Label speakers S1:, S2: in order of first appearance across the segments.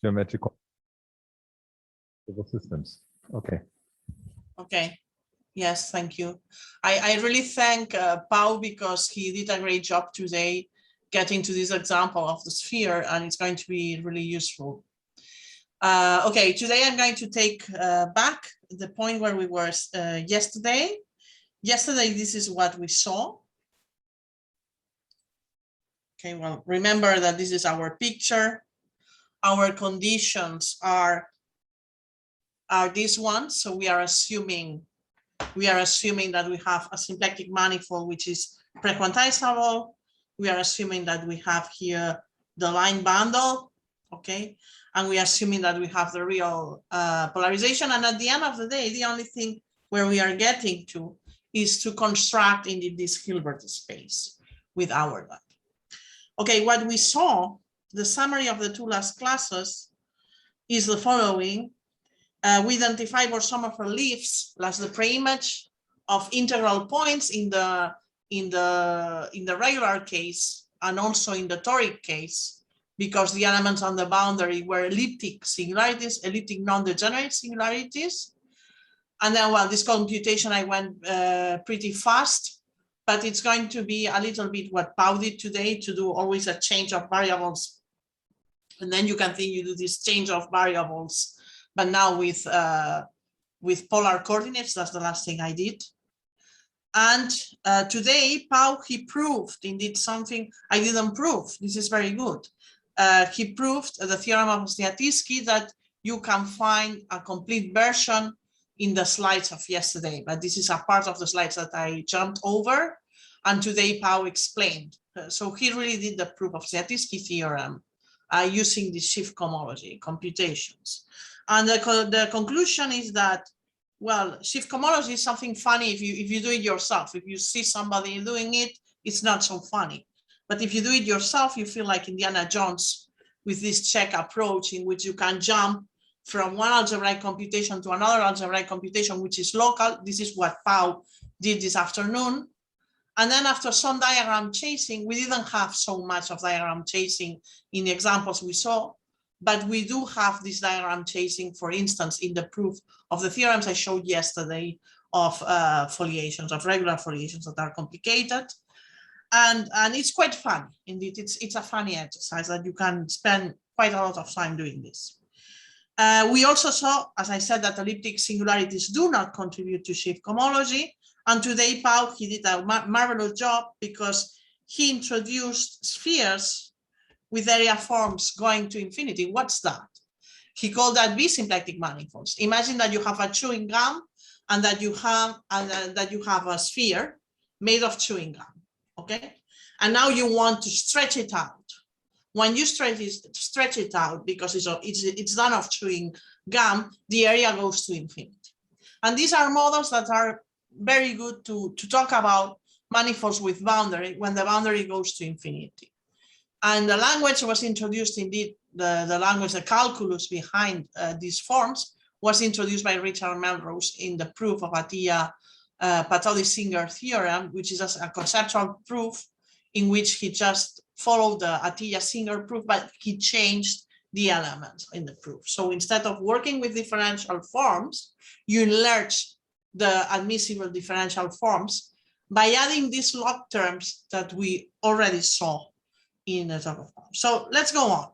S1: geometric systems. Okay.
S2: Okay. Yes, thank you. I really thank Pau because he did a great job today getting to this example of the sphere, and it's going to be really useful. Okay, today I'm going to take back the point where we were yesterday. Yesterday, this is what we saw. Okay, well, remember that this is our picture. Our conditions are these ones. So we are assuming that we have a symplectic manifold which is pre-quantizable. We are assuming that we have here the line bundle, okay, and we are assuming that we have the real polarization. And at the end of the day, the only thing where we are getting to is to construct indeed this Hilbert space with our data. Okay, what we saw, the summary of the two last classes is the following. We identify Borsommer leaves as the preimage of integral points in the regular case and also in the toric case, because the elements on the boundary were elliptic singularities, elliptic non-degenerate singularities. And then, well, this computation I went pretty fast, but it's going to be a little bit what Pau did today, to do always a change of variables. And then you can think you do this change of variables, but now with polar coordinates. That's the last thing I did. And today, Pau, he proved indeed something I didn't prove. This is very good. He proved the theorem of Sniatyski that you can find a complete version in the slides of yesterday, but this is a part of the slides that I jumped over, and today Pau explained. So he really did the proof of Sniatyski theorem using the shift cohomology computations. And the conclusion is that, well, shift cohomology is something funny if you do it yourself. If you see somebody doing it, it's not so funny. But if you do it yourself, you feel like Indiana Jones with this check approach in which you can jump from one algebraic computation to another algebraic computation, which is local. This is what Pau did this afternoon. And then after some diagram chasing, we didn't have so much of diagram chasing in the examples we saw, but we do have this diagram chasing, for instance, in the proof of the theorems I showed yesterday of foliations, of regular foliations that are complicated. And it's quite fun. Indeed, it's a funny exercise that you can spend quite a lot of time doing this. We also saw, as I said, that elliptic singularities do not contribute to shift cohomology. And today, Pau, he did a marvelous job because he introduced spheres with area forms going to infinity. What's that? He called that B-symplectic manifolds. Imagine that you have a chewing gum and that you have a sphere made of chewing gum. Okay, and now you want to stretch it out. When you stretch it out, because it's done of chewing gum, the area goes to infinity. And these are models that are very good to talk about manifolds with boundary when the boundary goes to infinity. And the language was introduced, indeed, the language, the calculus behind these forms was introduced by Richard Melrose in the proof of Patoli-Singer theorem, which is a conceptual proof in which he just followed the Atiyah-Singer proof, but he changed the elements in the proof. So instead of working with differential forms, you enlarge the admissible differential forms by adding these log terms that we already saw in the talk of forms. So let's go on.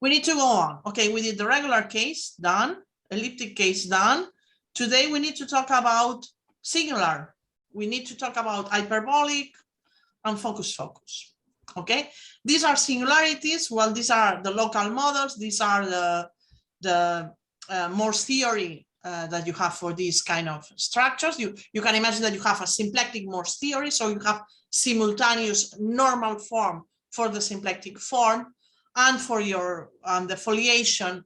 S2: We need to go on. Okay, we did the regular case, done. Elliptic case, done. Today we need to talk about singular. We need to talk about hyperbolic and focus. Okay, these are singularities. Well, these are the local models. These are the Morse theory that you have for these kind of structures. You can imagine that you have a symplectic Morse theory, so you have simultaneous normal form for the symplectic form and for your the foliation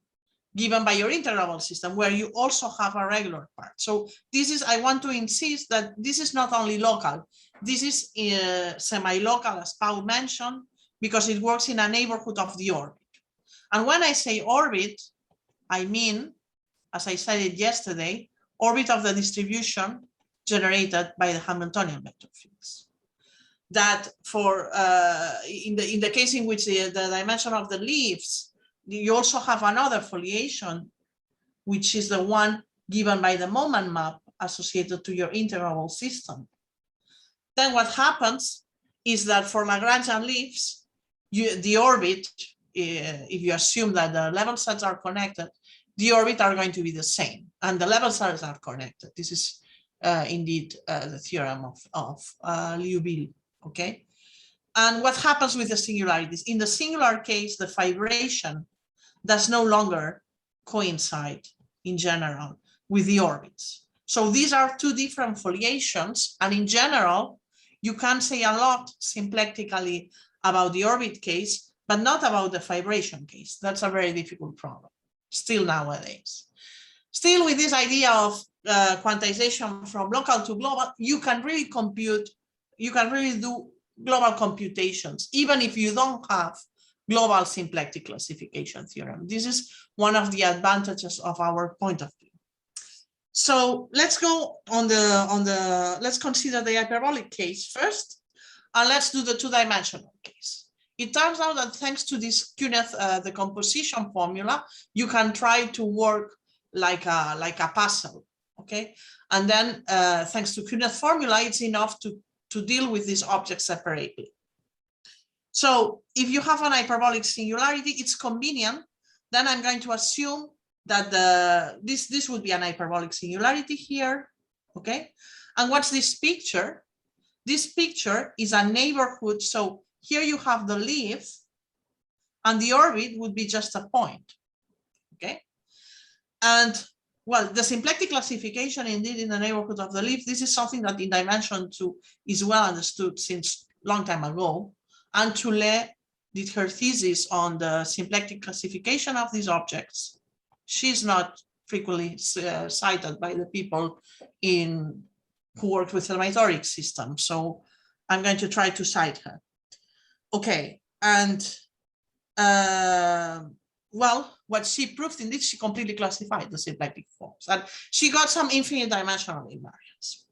S2: given by your integrable system, where you also have a regular part. So this is, I want to insist that this is not only local, this is semi-local, as Pau mentioned, because it works in a neighborhood of the orbit. And when I say orbit, I mean, as I said it yesterday, orbit of the distribution generated by the Hamiltonian vector fields. That for in the case in which the dimension of the leaves you also have another foliation, which is the one given by the moment map associated to your integrable system. Then what happens is that for Lagrangian leaves, the orbit, if you assume that the level sets are connected, the orbit are going to be the same, and the level sets are connected. This is indeed the theorem of Liouville, okay? And what happens with the singularities? In the singular case, the vibration does no longer coincide in general with the orbits. So these are two different foliations, and in general, you can say a lot symplectically about the orbit case, but not about the vibration case. That's a very difficult problem, still nowadays. Still, with this idea of quantization from local to global, you can really compute, you can really do global computations, even if you don't have global symplectic classification theorem. This is one of the advantages of our point of view. So let's go on let's consider the hyperbolic case first, and let's do the two-dimensional case. It turns out that thanks to this Knuth decomposition formula, you can try to work like a puzzle, okay? And then thanks to Knuth formula, it's enough to deal with these objects separately. So if you have an hyperbolic singularity, it's convenient. Then I'm going to assume that this would be an hyperbolic singularity here, okay? And what's this picture? This picture is a neighborhood. So here you have the leaf, and the orbit would be just a point, okay? And well, the symplectic classification indeed in the neighborhood of the leaf, this is something that in dimension 2 is well understood since long time ago. And Toulet did her thesis on the symplectic classification of these objects. She's not frequently cited by the people who worked with the metoric system. So I'm going to try to cite her. Okay, and well, what she proved, indeed, she completely classified the symplectic forms, and she got some infinite dimensional invariants.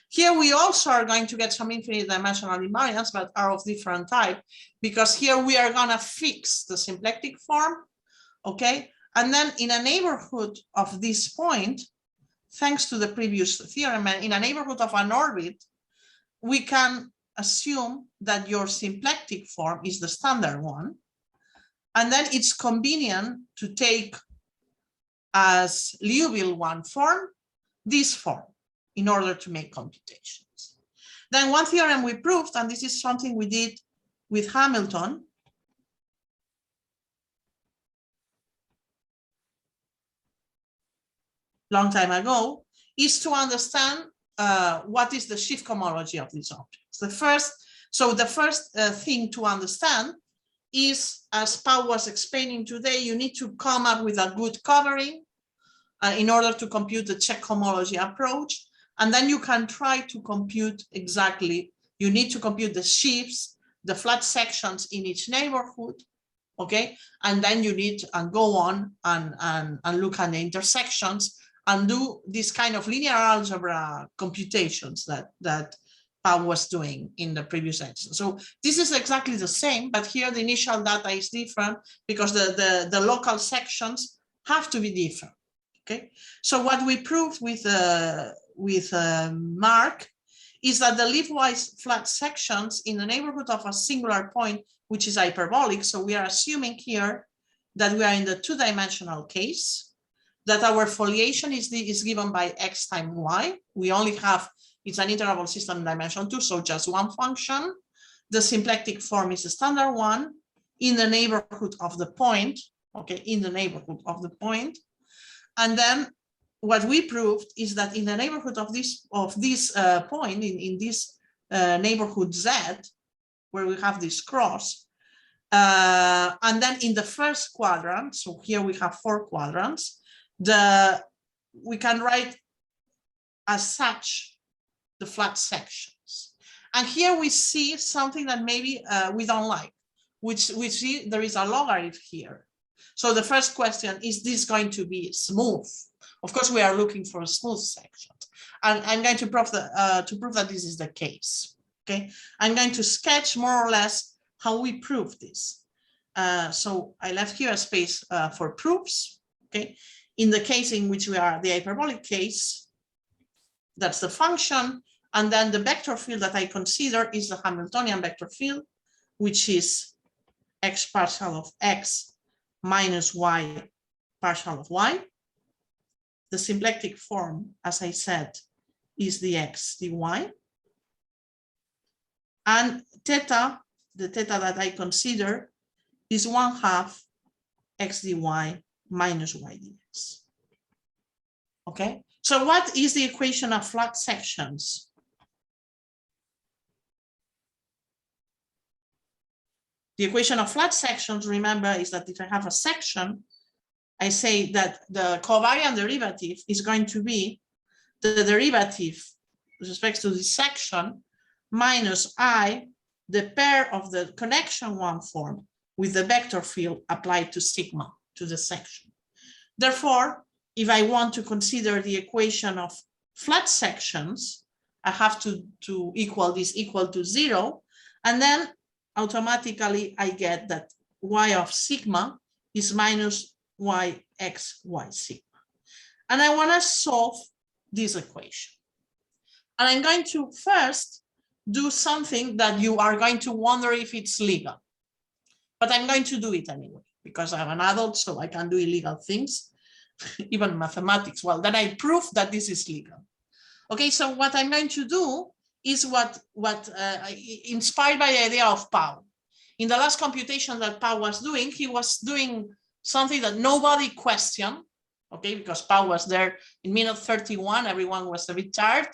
S2: Here we also are going to get some infinite dimensional invariants, but are of different type, because here we are going to fix the symplectic form, okay? And then in a neighborhood of this point, thanks to the previous theorem, in a neighborhood of an orbit, we can assume that your symplectic form is the standard one. And then it's convenient to take as Liouville one form, this form, in order to make computations. Then one theorem we proved, and this is something we did with Hamilton, long time ago, is to understand what is the shift cohomology of these objects. The first thing to understand is, as Pau was explaining today, you need to come up with a good covering in order to compute the check homology approach. And then you can try to compute exactly, you need to compute the shifts, the flat sections in each neighborhood, okay? And then you need to go on and look at the intersections and do this kind of linear algebra computations that Pau was doing in the previous section. So this is exactly the same, but here the initial data is different because the local sections have to be different, okay? So what we proved with Mark is that the leafwise flat sections in the neighborhood of a singular point, which is hyperbolic, so we are assuming here that we are in the two-dimensional case, that our foliation is given by x times y. We only have, it's an integrable system in dimension 2, so just one function. The symplectic form is the standard one in the neighborhood of the point, okay, in the neighborhood of the point. And then what we proved is that in the neighborhood of this point, in this neighborhood Z, where we have this cross, and then in the first quadrant, so here we have 4 quadrants, we can write as such the flat sections. And here we see something that maybe we don't like, which we see there is a logarithm here. So the first question, is this going to be smooth? Of course, we are looking for a smooth section. And I'm going to prove that this is the case. Okay, I'm going to sketch more or less how we prove this. so I left here a space for proofs. Okay, in the case in which we are the hyperbolic case, that's the function, and then the vector field that I consider is the Hamiltonian vector field, which is x partial of x minus y partial of y. The symplectic form, as I said, is the x dy, and theta, the theta that I consider, is 1/2 x dy minus y dx. Okay, so what is the equation of flat sections? The equation of flat sections, remember, is that if I have a section, I say that the covariant derivative is going to be the derivative with respect to this section minus I, the pair of the connection one form with the vector field applied to sigma, to the section. Therefore, if I want to consider the equation of flat sections, I have to equal this equal to 0, and then automatically I get that y of sigma is minus yx y sigma. And I want to solve this equation. And I'm going to first do something that you are going to wonder if it's legal. But I'm going to do it anyway, because I'm an adult, so I can do illegal things, even mathematics. Well, then I prove that this is legal. Okay, so what I'm going to do is what inspired by the idea of Pau. In the last computation that Pau was doing, he was doing something that nobody questioned, okay, because Pau was there in minute 31, everyone was a bit tired,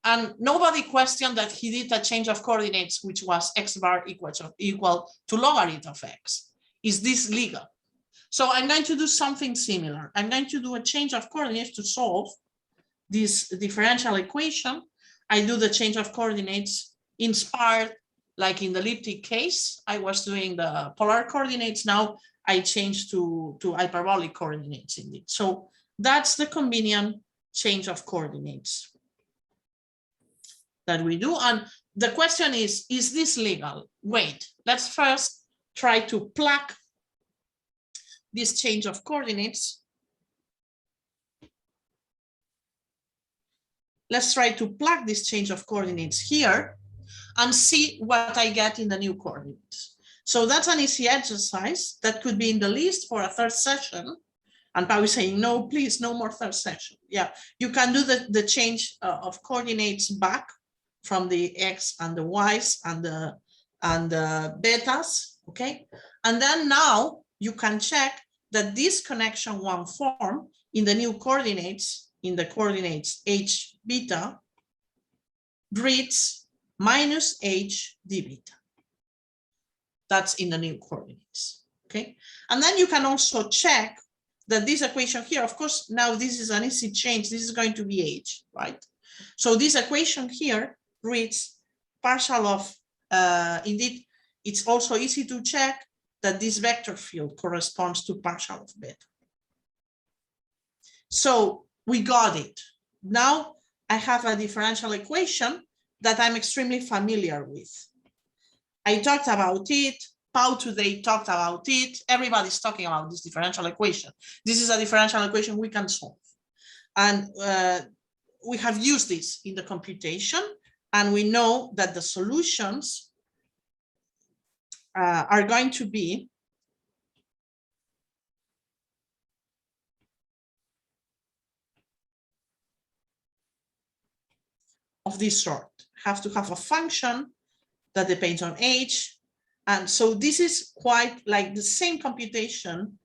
S2: and nobody questioned that he did a change of coordinates, which was x bar equal to logarithm of x. Is this legal? So I'm going to do something similar. I'm going to do a change of coordinates to solve this differential equation. I do the change of coordinates inspired, like in the elliptic case, I was doing the polar coordinates. Now I change to hyperbolic coordinates indeed. So that's the convenient change of coordinates that we do. And the question is this legal? Wait, let's first try to plug this change of coordinates. Let's try to plug this change of coordinates here and see what I get in the new coordinates. So that's an easy exercise that could be in the list for a third session. And Pau is saying, no, please, no more third session. Yeah, you can do the change of coordinates back from the x and the y's and the betas, okay? And then now you can check that this connection one form in the new coordinates, in the coordinates h beta, reads minus h d beta. That's in the new coordinates, okay? And then you can also check that this equation here, of course, now this is an easy change. This is going to be h, right? So this equation here reads partial of, indeed, it's also easy to check that this vector field corresponds to partial of beta. So we got it. Now I have a differential equation that I'm extremely familiar with. I talked about it. Pau today talked about it. Everybody's talking about this differential equation. This is a differential equation we can solve. And we have used this in the computation, and we know that the solutions are going to be of this sort. Have to have a function that depends on h. And so this is quite like the same computation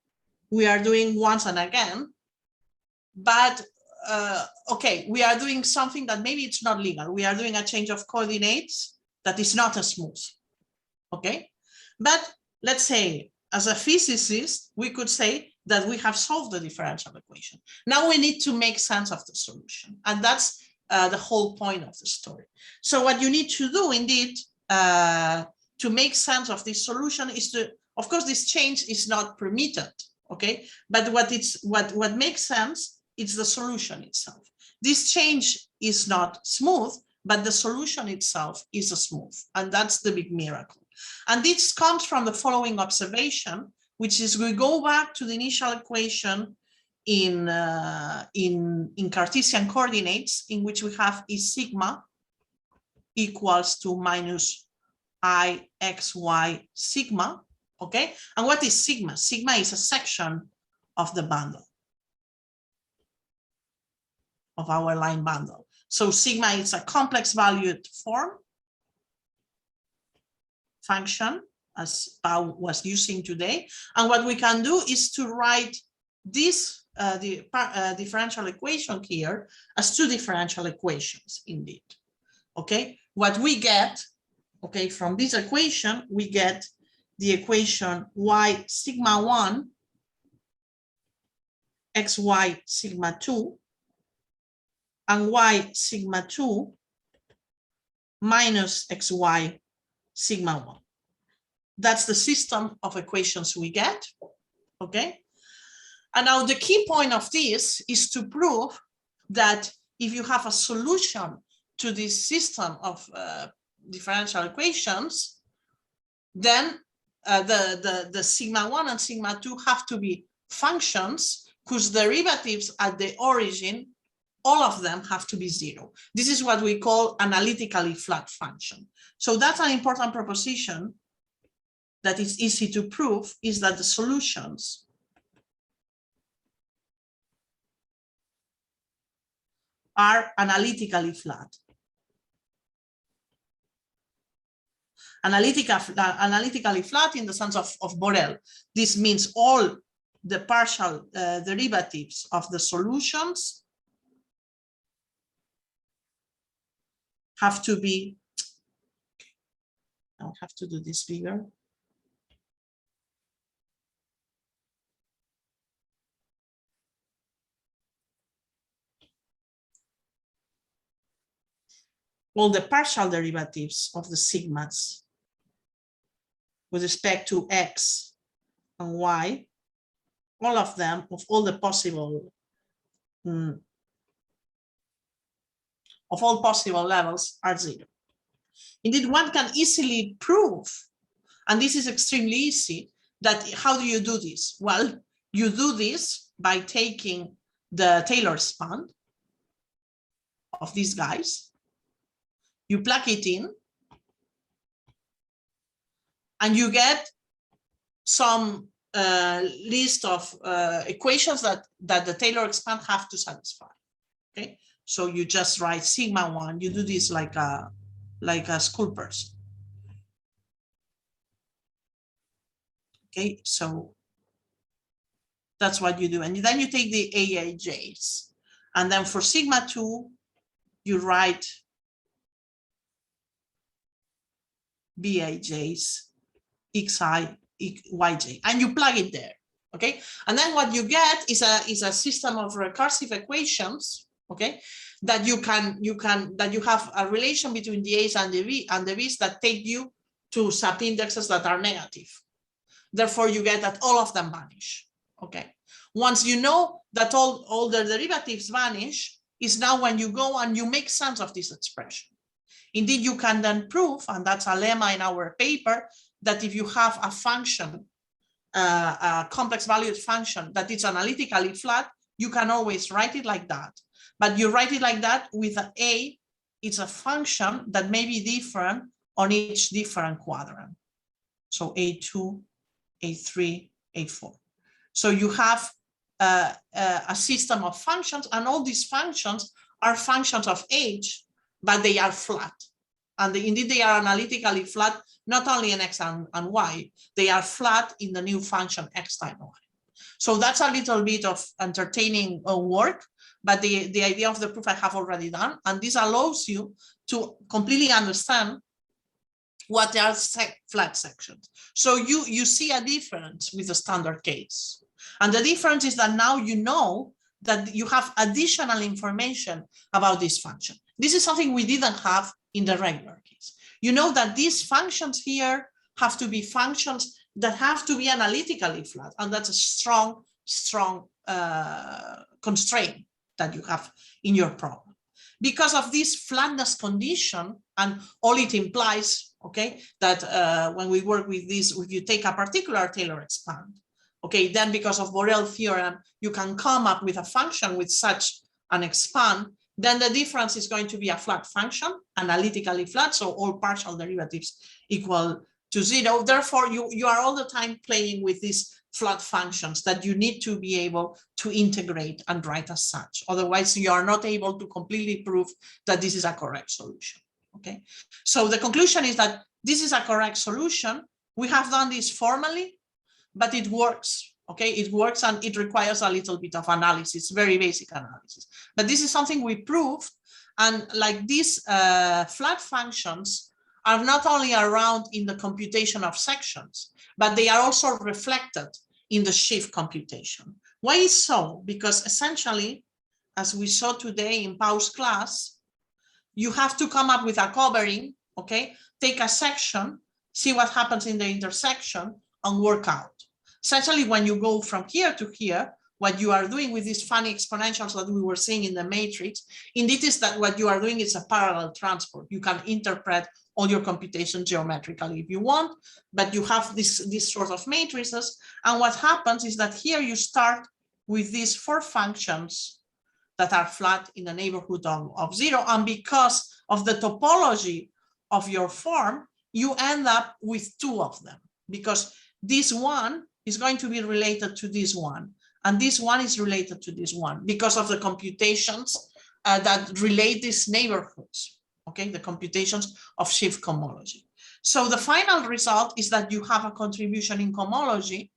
S2: we are doing once and again, but okay, we are doing something that maybe it's not legal. We are doing a change of coordinates that is not as smooth, okay? But let's say, as a physicist, we could say that we have solved the differential equation. Now we need to make sense of the solution, and that's the whole point of the story. So what you need to do, indeed, to make sense of this solution is to, of course, this change is not permitted, okay? But what makes sense is the solution itself. This change is not smooth, but the solution itself is smooth, and that's the big miracle. And this comes from the following observation, which is we go back to the initial equation in Cartesian coordinates, in which we have E sigma equals to minus I xy sigma. Okay, and what is sigma? Sigma is a section of the bundle, of our line bundle. So sigma is a complex valued form function, as Pau was using today. And what we can do is to write this differential equation here as two differential equations indeed. Okay, what we get, okay, from this equation, we get the equation y sigma 1 xy sigma 2 and y sigma 2 minus xy sigma 1. That's the system of equations we get, okay? And now the key point of this is to prove that if you have a solution to this system of differential equations, then the sigma 1 and sigma 2 have to be functions whose derivatives at the origin, all of them have to be 0. This is what we call analytically flat function. So that's an important proposition that is easy to prove, is that the solutions are analytically flat. Analytically flat in the sense of Borel. This means all the partial derivatives of the solutions have to be, I'll have to do this bigger. All the partial derivatives of the sigmas with respect to x and y, all of them, of all the possible, of all possible levels are 0. Indeed, one can easily prove, and this is extremely easy, that how do you do this? Well, you do this by taking the Taylor span of these guys, you plug it in, and you get some list of equations that the Taylor span have to satisfy. Okay, so you just write sigma 1. You do this like a school person. Okay, so that's what you do, and then you take the AIJs, and then for sigma 2, you write BIJs, XI, YJ, and you plug it there. Okay, and then what you get is a system of recursive equations. Okay, that you have a relation between the A's and the B's that take you to subindexes that are negative. Therefore, you get that all of them vanish. Okay, once you know that all the derivatives vanish, is now when you go and you make sense of this expression. Indeed, you can then prove, and that's a lemma in our paper, that if you have a function, a complex valued function that is analytically flat, you can always write it like that. But you write it like that with an A, it's a function that may be different on each different quadrant. So A2, A3, A4. So you have a system of functions, and all these functions are functions of H, but they are flat. And indeed, they are analytically flat, not only in X and Y, they are flat in the new function X times Y. So that's a little bit of entertaining work, but the idea of the proof I have already done. And this allows you to completely understand what are flat sections. So you see a difference with the standard case. And the difference is that now you know that you have additional information about this function. This is something we didn't have in the regular case. You know that these functions here have to be functions that have to be analytically flat. And that's a strong constraint that you have in your problem. Because of this flatness condition and all it implies okay, that when we work with this, if you take a particular Taylor expand, okay, then because of Borel theorem, you can come up with a function with such an expand, then the difference is going to be a flat function, analytically flat, so all partial derivatives equal to 0. Therefore, you are all the time playing with these flat functions that you need to be able to integrate and write as such. Otherwise, you are not able to completely prove that this is a correct solution. Okay, so the conclusion is that this is a correct solution. We have done this formally, but it works. Okay, it works and it requires a little bit of analysis, very basic analysis. But this is something we proved, and like these flat functions are not only around in the computation of sections, but they are also reflected in the shift computation. Why is so? Because essentially, as we saw today in Pau's class, you have to come up with a covering, okay? Take a section, see what happens in the intersection, and work out. Essentially, when you go from here to here, what you are doing with these funny exponentials that we were seeing in the matrix, indeed is that what you are doing is a parallel transport. You can interpret all your computations geometrically if you want, but you have this sort of matrices. And what happens is that here you start with these 4 functions that are flat in the neighborhood of 0. And because of the topology of your form, you end up with 2 of them, because this one is going to be related to this one, and this one is related to this one because of the computations that relate these neighborhoods, okay, the computations of shift cohomology. So the final result is that you have a contribution in cohomology,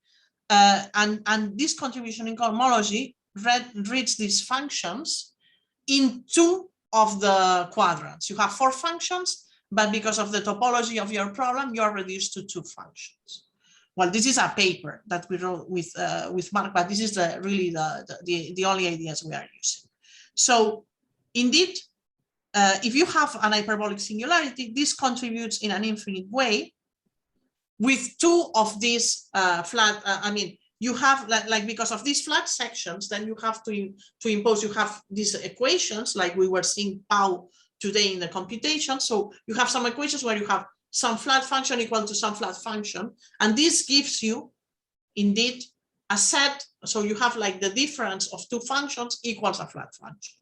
S2: and this contribution in cohomology reads these functions in 2 of the quadrants. You have 4 functions, but because of the topology of your problem, you are reduced to 2 functions. Well, this is a paper that we wrote with Mark, but this is really the only ideas we are using. So indeed, if you have an hyperbolic singularity, this contributes in an infinite way with 2 of these flat, you have like because of these flat sections, then you have to impose, you have these equations like we were seeing Pau today in the computation. So you have some equations where you have some flat function equal to some flat function, and this gives you indeed a set. So you have like the difference of 2 functions equals a flat function.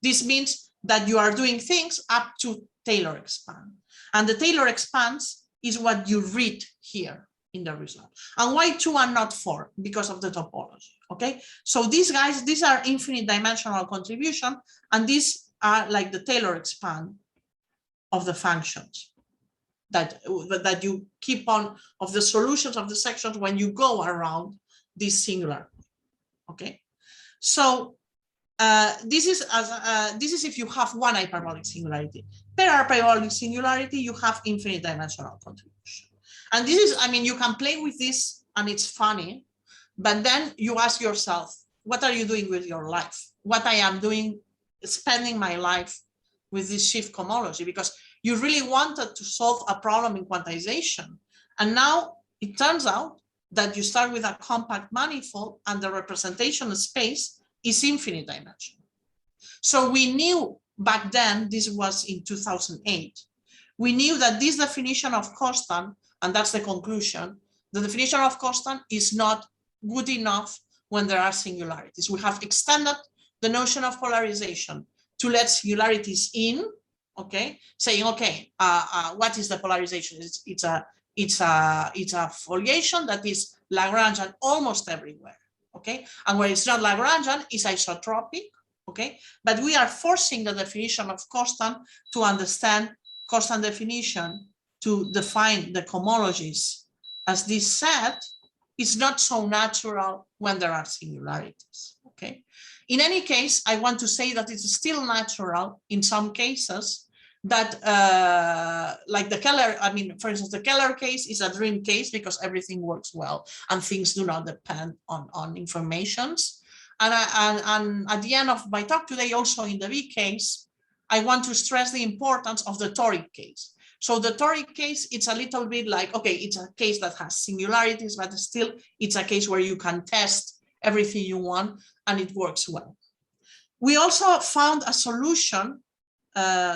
S2: This means that you are doing things up to Taylor expand, and the Taylor expands is what you read here in the result. And why 2 and not 4? Because of the topology. Okay, so these guys, these are infinite dimensional contribution, and these are like the Taylor expand of the functions that you keep on, of the solutions of the sections when you go around this singular. Okay, so this is if you have one hyperbolic singularity. Per hyperbolic singularity, you have infinite dimensional contribution. And this is, you can play with this and it's funny, but then you ask yourself, what are you doing with your life? What I am doing, spending my life with this shift cohomology, because you really wanted to solve a problem in quantization. And now it turns out that you start with a compact manifold and the representation space is infinite dimensional. So we knew back then, this was in 2008, we knew that this definition of constant, and that's the conclusion, the definition of constant is not good enough when there are singularities. We have extended the notion of polarization to let singularities in, okay, saying, okay, what is the polarization? It's a foliation that is Lagrangian almost everywhere, okay? And where it's not Lagrangian, it's isotropic, okay? But we are forcing the definition of constant to understand constant definition to define the cohomologies as this set is not so natural when there are singularities, okay? In any case, I want to say that it's still natural in some cases that like the Keller, for instance, the Keller case is a dream case because everything works well and things do not depend on informations. And at the end of my talk today, also in the V case, I want to stress the importance of the toric case. So the toric case, it's a little bit like, okay, it's a case that has singularities, but still it's a case where you can test everything you want and it works well. We also found a solution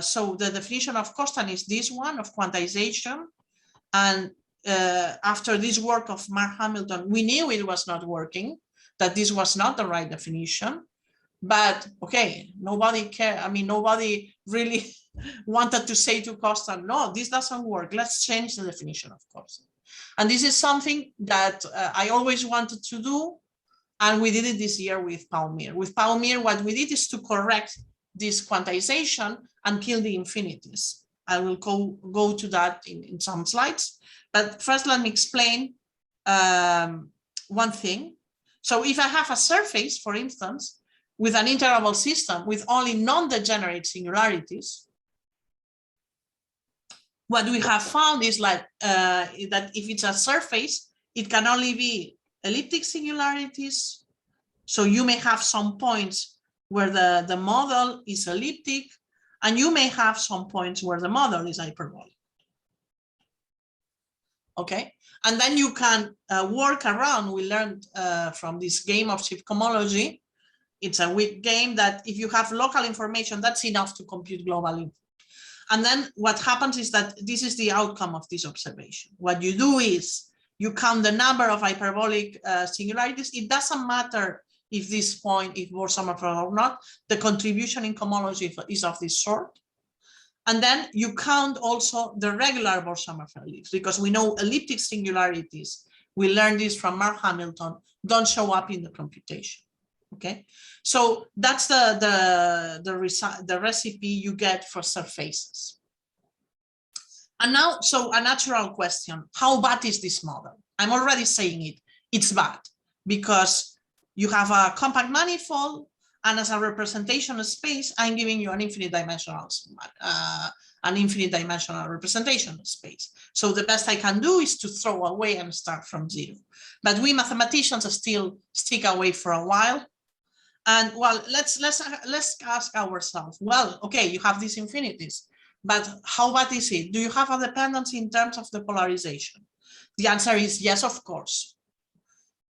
S2: so the definition of constant is this one of quantization. And after this work of Mark Hamilton, we knew it was not working, that this was not the right definition. But okay, nobody cared. I mean, nobody really wanted to say to constant, no, this doesn't work. Let's change the definition of constant. And this is something that I always wanted to do. And we did it this year with Palmyr. With Palmyr, what we did is to correct this quantization and kill the infinities. I will go to that in some slides. But first, let me explain one thing. So if I have a surface, for instance, with an integrable system with only non-degenerate singularities, what we have found is like that if it's a surface, it can only be elliptic singularities. So you may have some points where the model is elliptic, and you may have some points where the model is hyperbolic. Okay, and then you can work around. We learned from this game of shift cohomology. It's a weak game that if you have local information, that's enough to compute globally. And then what happens is that this is the outcome of this observation. What you do is you count the number of hyperbolic singularities. It doesn't matter if this point is Bohr-Sommerfeld or not. The contribution in cohomology is of this sort. And then you count also the regular Bohr-Sommerfeld leaves, because we know elliptic singularities, we learned this from Mark Hamilton, don't show up in the computation. Okay, so that's the recipe you get for surfaces. And now, so a natural question, how bad is this model? I'm already saying it, it's bad, because you have a compact manifold, and as a representation space, I'm giving you an infinite dimensional representation space. So the best I can do is to throw away and start from zero. But we mathematicians still stick away for a while. And well, let's ask ourselves, well, okay, you have these infinities, but how bad is it? Do you have a dependency in terms of the polarization? The answer is yes, of course.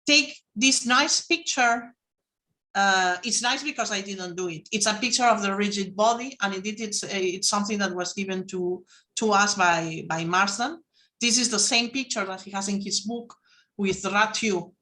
S2: Take this nice picture. It's nice because I didn't do it. It's a picture of the rigid body, and indeed it's something that was given to us by Marsden. This is the same picture that he has in his book with Ratu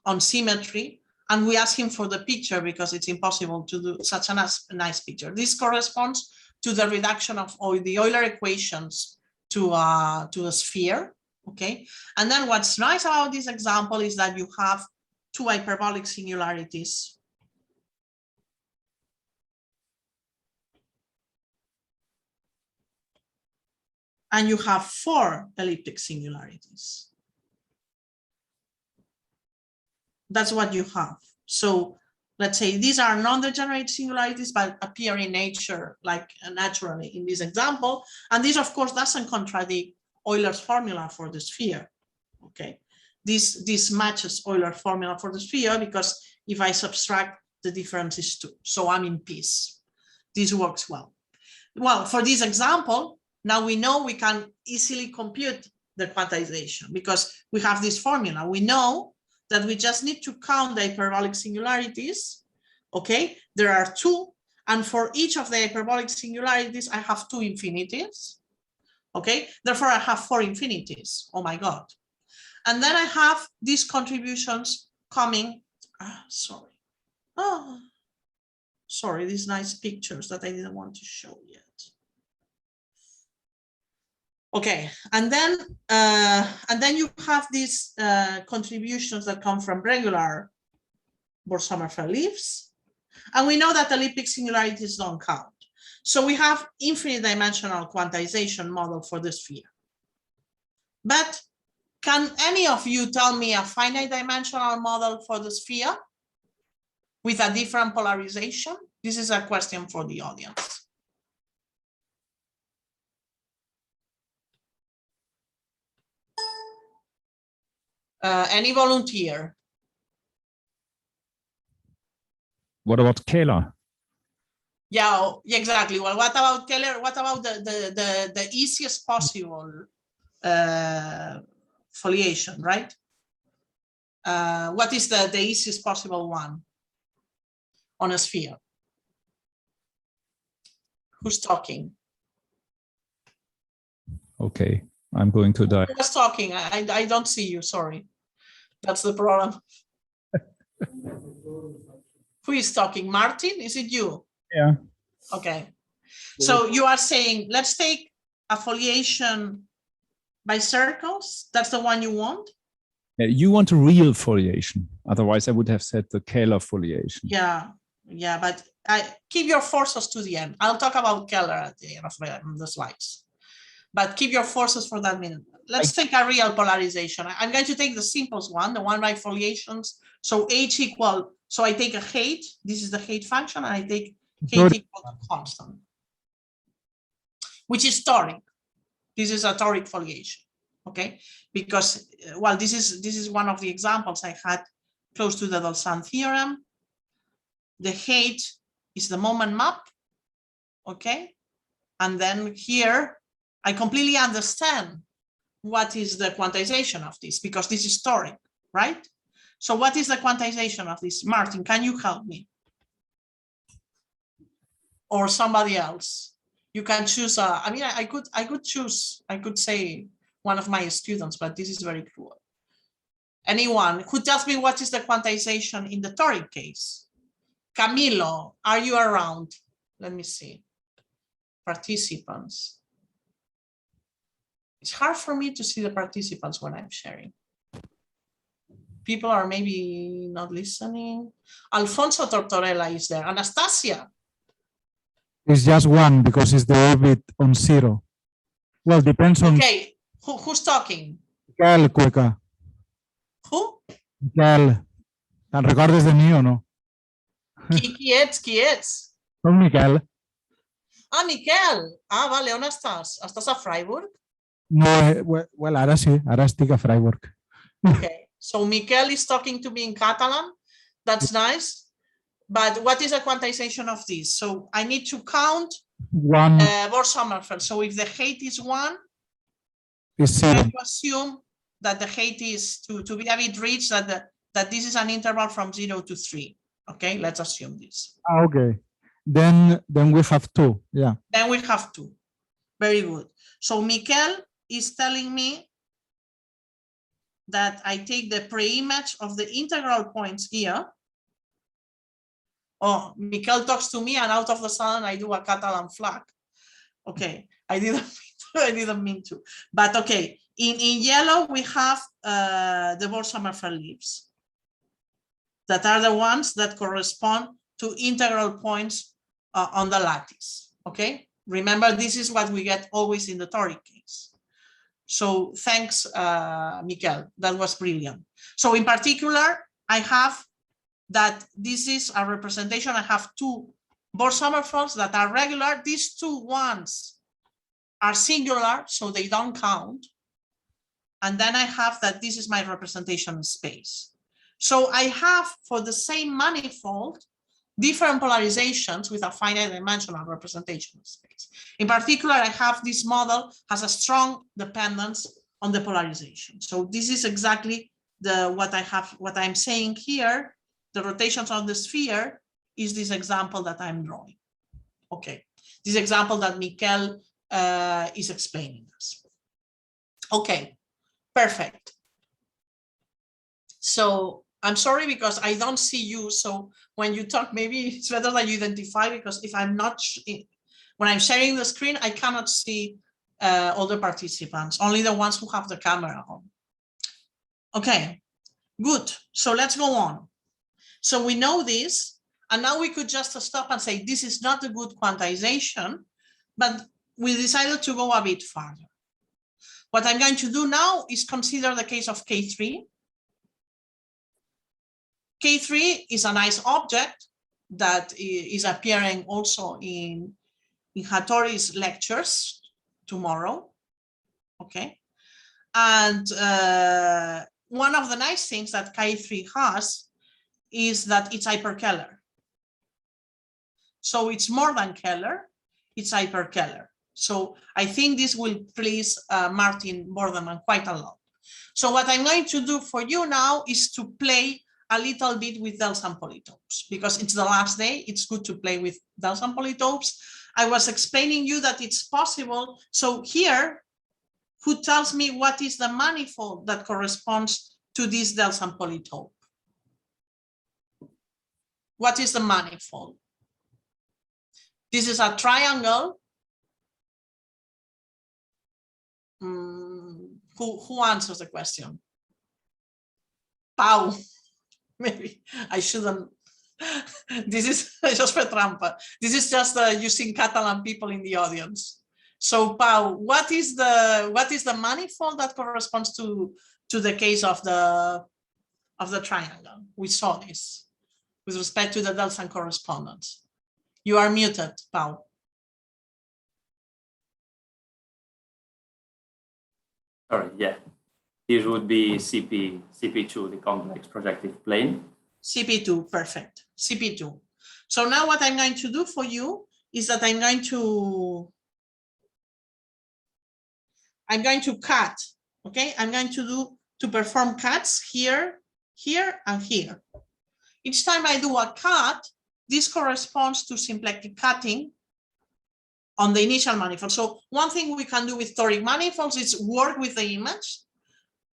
S2: on symmetry. And we asked him for the picture because it's impossible to do such a nice picture. This corresponds to the reduction of the Euler equations to a sphere, okay? And then what's nice about this example is that you have two hyperbolic singularities. And you have four elliptic singularities. That's what you have. So let's say these are non-degenerate singularities, but appear in nature like naturally in this example. And this, of course, doesn't contradict Euler's formula for the sphere. Okay, this matches Euler's formula for the sphere, because if I subtract, the difference is 2. So I'm in peace. This works well. Well, for this example, now we know we can easily compute the quantization because we have this formula. We know that we just need to count the hyperbolic singularities. Okay, there are 2, and for each of the hyperbolic singularities, I have 2 infinities. Okay, therefore I have 4 infinities. Oh my God. And then I have these contributions coming. Sorry, these nice pictures that I didn't want to show yet. Okay, and then you have these contributions that come from regular Bohr-Sommerfeld leaves, and we know that elliptic singularities don't count. So we have infinite dimensional quantization model for the sphere. But can any of you tell me a finite dimensional model for the sphere with a different polarization? This is a question for the audience. Any volunteer?
S1: What about Kähler?
S2: Yeah, exactly. Well, what about Kähler? What about the easiest possible foliation, right? What is the easiest possible one on a sphere? Who's talking?
S1: Okay, I'm going to die.
S2: Who was talking? I don't see you, sorry. That's the problem. Who is talking? Martin, is it you?
S1: Yeah.
S2: Okay. So you are saying, let's take a foliation by circles. That's the one you want?
S1: You want a real foliation. Otherwise, I would have said the Kähler foliation.
S2: Yeah, but keep your forces to the end. I'll talk about Kähler at the end of the slides. But keep your forces for that minute. Let's take a real polarization. I'm going to take the simplest one, the one by foliations. So H equal, so I take a height. This is the height function, and I take height equal to constant, which is toric. This is a toric foliation, okay? Because, well, this is one of the examples I had close to the Dolsan theorem. The height is the moment map, okay? And then here, I completely understand what is the quantization of this, because this is toric, right? So what is the quantization of this? Martin, can you help me? Or somebody else? You can choose, I mean, I could choose, I could say one of my students, but this is very cruel. Anyone who tells me what is the quantization in the toric case? Camilo, are you around? Let me see. Participants. It's hard for me to see the participants when I'm sharing. People are maybe not listening. Alfonso Tortorella is there. Anastasia.
S3: It's just one because it's the orbit on 0. Well, depends on.
S2: Okay, who's talking?
S3: Miquel, Cueca.
S2: Who?
S3: Miquel. ¿Te recordes de mí o no?
S2: Qui ets?
S3: Soy Miquel.
S2: Ah, Miquel. Ah, vale, on estàs? Estàs a Freiburg?
S3: No, well, ara sí, ara estic a Freiburg.
S2: Okay, so Miquel is talking to me in Catalan. That's nice. But what is the quantization of this? So I need to count
S3: One
S2: Bohr-Sommerfeld. So if the height is 1,
S3: is
S2: I
S3: 0.
S2: have to assume that the height is to be a bit rich, that this is an interval from 0 to 3. Okay, let's assume this.
S3: Okay. Then we have 2. Yeah.
S2: Then we have 2. Very good. So Miquel is telling me that I take the pre-image of the integral points here. Oh, Miquel talks to me, and out of the sudden I do a Catalan flag. Okay, I didn't mean to. But okay, in yellow we have the Bohr-Sommerfeld leaves that are the ones that correspond to integral points on the lattice. Okay, remember, this is what we get always in the toric case. So thanks, Miquel, that was brilliant. So in particular, I have that this is a representation. I have 2 Bohr-Sommerfelds that are regular. These 2 ones are singular, so they don't count. And then I have that this is my representation space. So I have, for the same manifold, different polarizations with a finite dimensional representation space. In particular, I have this model has a strong dependence on the polarization. So this is exactly what I'm saying here. The rotations of the sphere is this example that I'm drawing. Okay, this example that Miquel is explaining us. Okay, perfect. So I'm sorry because I don't see you. So when you talk, maybe it's better that you identify, because if I'm not, when I'm sharing the screen, I cannot see all the participants, only the ones who have the camera on. Okay, good. So let's go on. So we know this, and now we could just stop and say, this is not a good quantization, but we decided to go a bit farther. What I'm going to do now is consider the case of K3. K3 is a nice object that is appearing also in Hattori's lectures tomorrow, okay? And one of the nice things that K3 has is that it's hyperkähler. So it's more than Kähler, it's hyperkähler. So I think this will please Martin Bordeman quite a lot. So what I'm going to do for you now is to play a little bit with delts and polytopes because it's the last day. It's good to play with delts and polytopes. I was explaining you that it's possible. So here, who tells me what is the manifold that corresponds to this delts and polytope? What is the manifold? This is a triangle. Who answers the question? Pau. Maybe I shouldn't. This is just for trampa. This is just using Catalan people in the audience. So Pau, what is the manifold that corresponds to the case of the triangle? We saw this with respect to the delts and correspondence. You are muted, Pau.
S4: Sorry, yeah. This would be CP2, the complex projective plane.
S2: CP2, perfect. CP2. So now what I'm going to do for you is that I'm going to cut. Okay, I'm going to perform cuts here, here, and here. Each time I do a cut, this corresponds to symplectic cutting on the initial manifold. So one thing we can do with toric manifolds is work with the image,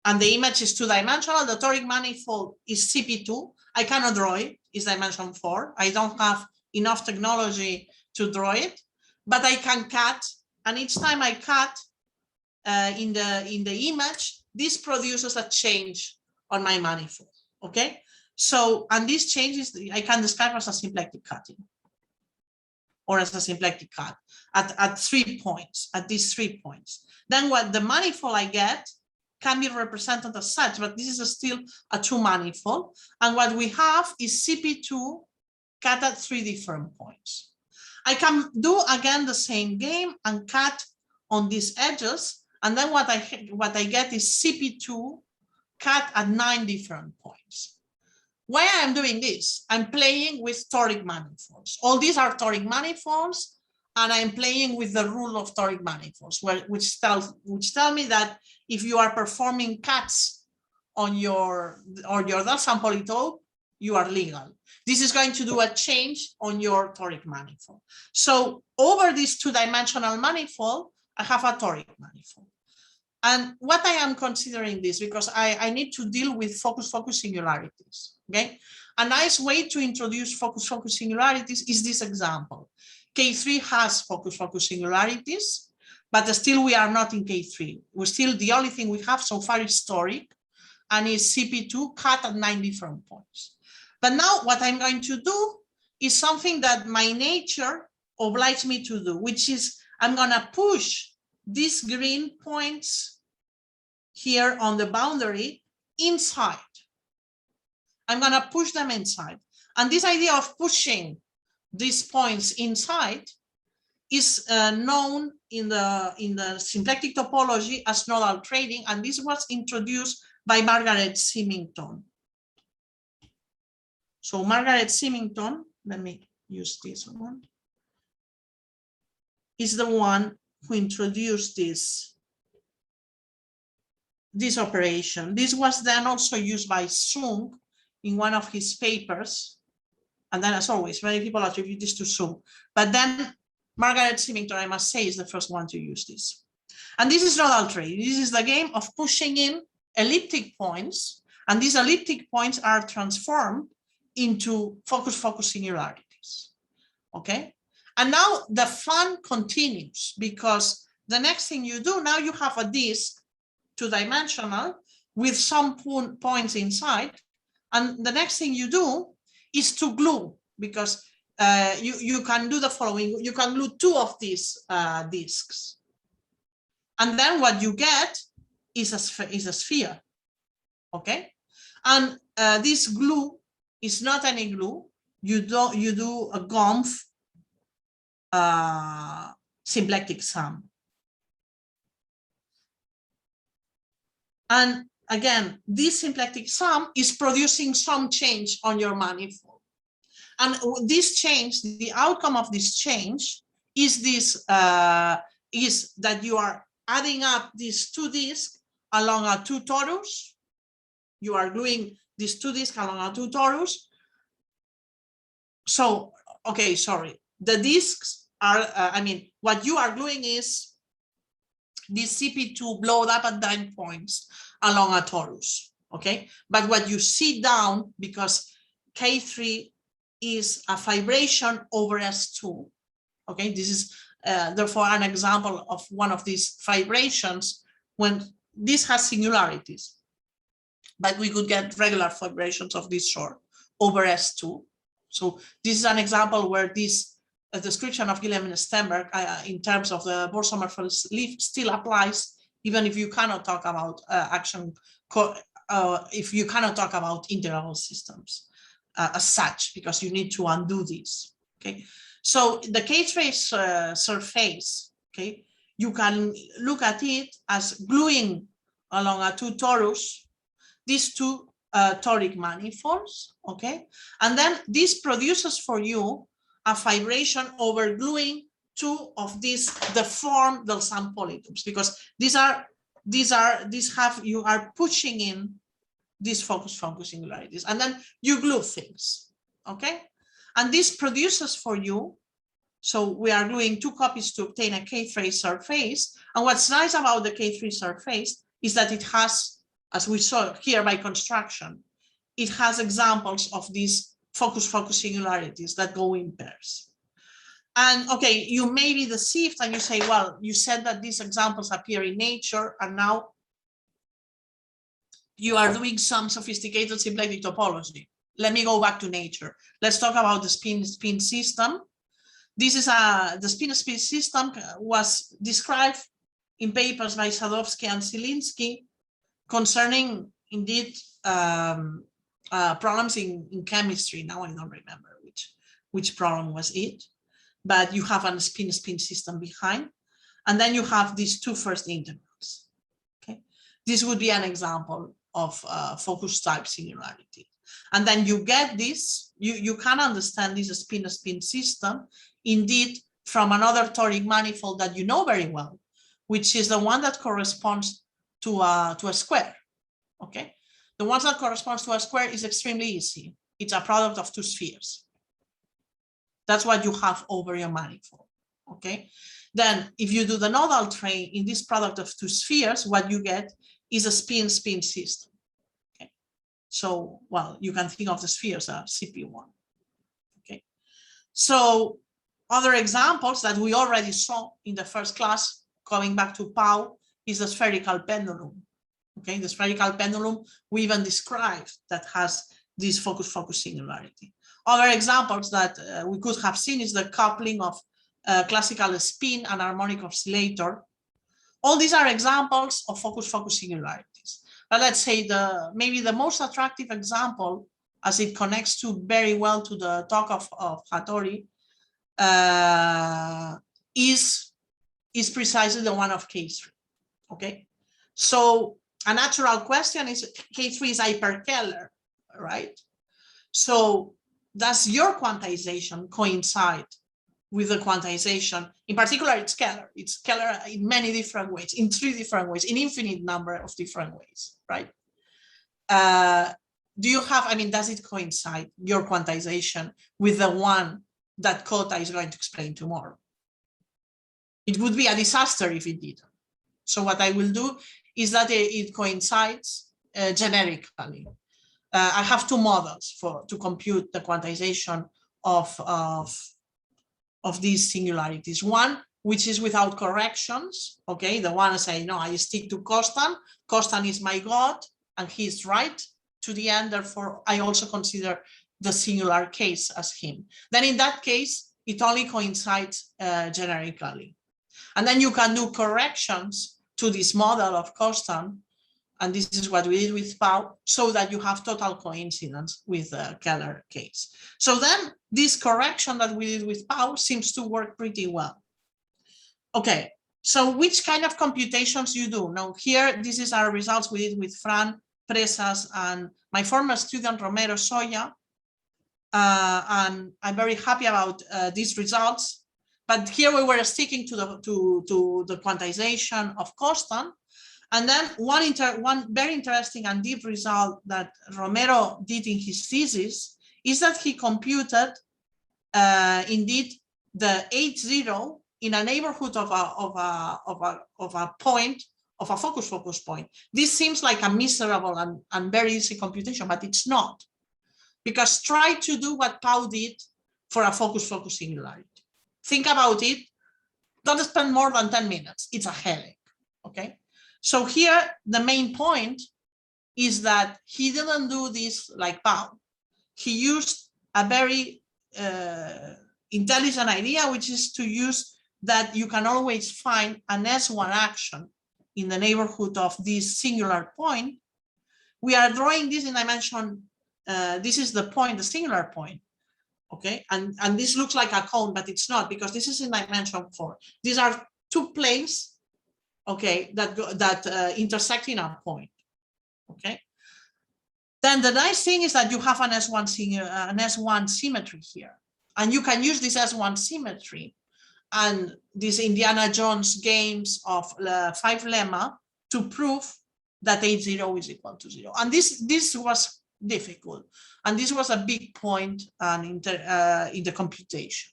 S2: and the image is two-dimensional. The toric manifold is CP2. I cannot draw it. It's dimension 4. I don't have enough technology to draw it, but I can cut. And each time I cut in the image, this produces a change on my manifold. Okay. So, and this change is I can describe as a symplectic cutting, or as a symplectic cut at 3 points, at these 3 points. Then what the manifold I get can be represented as such, but this is still a 2 manifold. And what we have is CP2 cut at 3 different points. I can do again the same game and cut on these edges. And then what I get is CP2 cut at 9 different points. Why I'm doing this? I'm playing with toric manifolds. All these are toric manifolds, and I'm playing with the rule of toric manifolds, which tell me that if you are performing cuts on your delts and polytope, you are legal. This is going to do a change on your toric manifold. So over this two-dimensional manifold, I have a toric manifold. And what I am considering this, because I need to deal with focus-focus singularities, okay? A nice way to introduce focus-focus singularities is this example. K3 has focus-focus singularities, but still we are not in K3. We're still, the only thing we have so far is toric, and is CP2 cut at 9 different points. But now what I'm going to do is something that my nature obliges me to do, which is I'm gonna push these green points here on the boundary inside. I'm going to push them inside. And this idea of pushing these points inside is known in the symplectic topology as nodal trading, and this was introduced by Margaret Symington. So Margaret Symington, let me use this one, is the one who introduced this operation. This was then also used by Sung in one of his papers. And then, as always, many people attribute this to Sung. But then Margaret Symington, I must say, is the first one to use this. And this is nodal trading. This is the game of pushing in elliptic points. And these elliptic points are transformed into focus-focus singularities. Okay? And now the fun continues, because the next thing you do, now you have a disk, two-dimensional, with some points inside. And the next thing you do is to glue, because you can do the following. You can glue 2 of these disks. And then what you get is a sphere. Okay? And this glue is not any glue. You do a Gomf symplectic sum. And again, this symplectic sum is producing some change on your manifold. And this change, the outcome of this change is this is that you are adding up these 2 disks along a 2 torus. You are gluing these two disks along a two torus. So, okay, sorry. The disks are, what you are gluing is this CP2 blowed up at 9 points along a torus, okay? But what you see down, because K3 is a vibration over S2, okay? This is therefore an example of one of these vibrations when this has singularities, but we could get regular vibrations of this sort over S2. So this is an example where this description of Guilhem and Stenberg in terms of the Bohr-Sommerfeld leaf still applies, even if you cannot talk about if you cannot talk about integrable systems as such, because you need to undo this. Okay, so the K3 surface, okay, you can look at it as gluing along a two torus these two toric manifolds, okay, and then this produces for you a vibration over gluing two of these deformed del Sam polytopes, because you are pushing in these focus singularities, and then you glue things, okay, and this produces for you. So we are gluing two copies to obtain a K3 surface, and what's nice about the K3 surface is that it has, as we saw here by construction, it has examples of these focus singularities that go in pairs. And okay, you may be deceived and you say, well, you said that these examples appear in nature, and now you are doing some sophisticated symplectic topology. Let me go back to nature. Let's talk about the spin system. This is the Spinosp system was described in papers by Sadowski and Zielinski concerning indeed problems in chemistry. Now I don't remember which problem was it, but you have a spin system behind, and then you have these two first integrals. Okay, this would be an example of focus type singularity, and then you get this. You can understand this spin system indeed from another toric manifold that you know very well, which is the one that corresponds to a square. Okay, the one that corresponds to a square is extremely easy. It's a product of two spheres. That's what you have over your manifold. Okay, then if you do the nodal train in this product of two spheres, what you get is a spin system. Okay, so well, you can think of the spheres as CP1. Okay, so other examples that we already saw in the first class, coming back to Pau, is the spherical pendulum. Okay, the spherical pendulum we even described that has this focus singularity. Other examples that we could have seen is the coupling of classical spin and harmonic oscillator. All these are examples of focus singularities. But let's say maybe the most attractive example, as it connects to very well to the talk of Hattori, is precisely the one of K3. Okay, so a natural question is, K3 is hyperkähler, right? So does your quantization coincide with the quantization? In particular, it's Kähler. It's Kähler in many different ways, in 3 different ways, in infinite number of different ways, right? Do you have, does it coincide, your quantization, with the one that Kota is going to explain tomorrow? It would be a disaster if it didn't. So what I will do is that it coincides generically. I have 2 models to compute the quantization of these singularities. One, which is without corrections. Okay, the one I say, no, I stick to Constant. Constant is my God, and he's right to the end. Therefore, I also consider the singular case as him. Then in that case, it only coincides generically. And then you can do corrections to this model of Constant, and this is what we did with Pau, so that you have total coincidence with the Kähler case. So then this correction that we did with Pau seems to work pretty well. Okay, so which kind of computations you do? Now here, this is our results we did with Fran, Presas, and my former student Romero Soya. And I'm very happy about these results. But here we were sticking to the quantization of Constant. And then one very interesting and deep result that Romero did in his thesis is that he computed indeed the H0 in a neighborhood of a point, of a focus point. This seems like a miserable and very easy computation, but it's not. Because try to do what Pau did for a focus singularity. Think about it. Don't spend more than 10 minutes. It's a headache, okay? So here, the main point is that he didn't do this like Pau. He used a very intelligent idea, which is to use that you can always find an S1 action in the neighborhood of this singular point. We are drawing this in dimension, this is the point, the singular point, okay? And this looks like a cone, but it's not, because this is in dimension 4. These are two planes, okay, that intersect in a point, okay? Then the nice thing is that you have an S1 symmetry here, and you can use this S1 symmetry and these Indiana Jones games of 5 lemma to prove that H0 is equal to 0. And this was difficult, and this was a big point in the computation.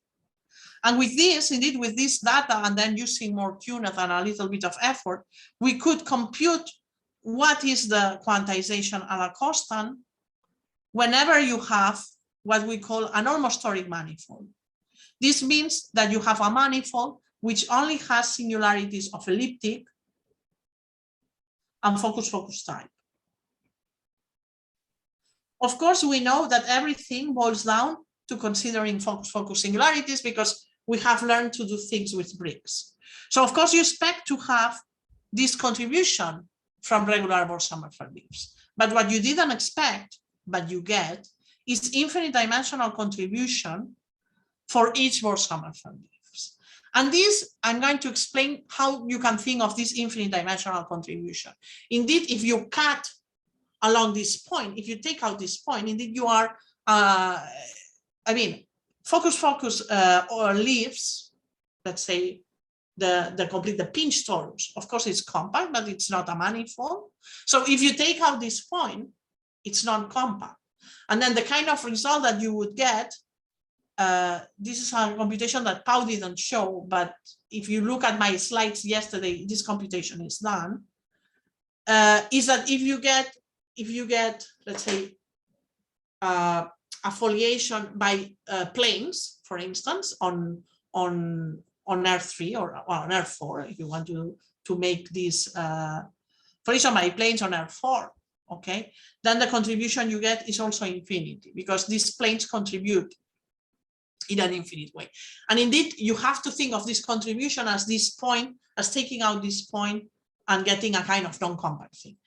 S2: And with this, indeed, with this data, and then using more QNet and a little bit of effort, we could compute what is the quantization at a constant whenever you have what we call an almost toric manifold. This means that you have a manifold which only has singularities of elliptic and focus type. Of course, we know that everything boils down to considering focus singularities, because we have learned to do things with bricks. So of course you expect to have this contribution from regular Bohr-Sommerfeld leaves. But what you didn't expect, but you get, is infinite dimensional contribution for each Bohr-Sommerfeld leaves. And this, I'm going to explain how you can think of this infinite dimensional contribution. Indeed, if you cut along this point, if you take out this point, indeed you are, focus or leaves, let's say the pinch torus. Of course, it's compact, but it's not a manifold. So if you take out this point, it's non-compact. And then the kind of result that you would get, this is a computation that Pau didn't show, but if you look at my slides yesterday, this computation is done, is that if you get, let's say, a foliation by planes, for instance, on R3 or on R4, if you want to make this foliation by planes on R4, okay, then the contribution you get is also infinity, because these planes contribute in an infinite way. And indeed, you have to think of this contribution as this point, as taking out this point and getting a kind of non-compact thing.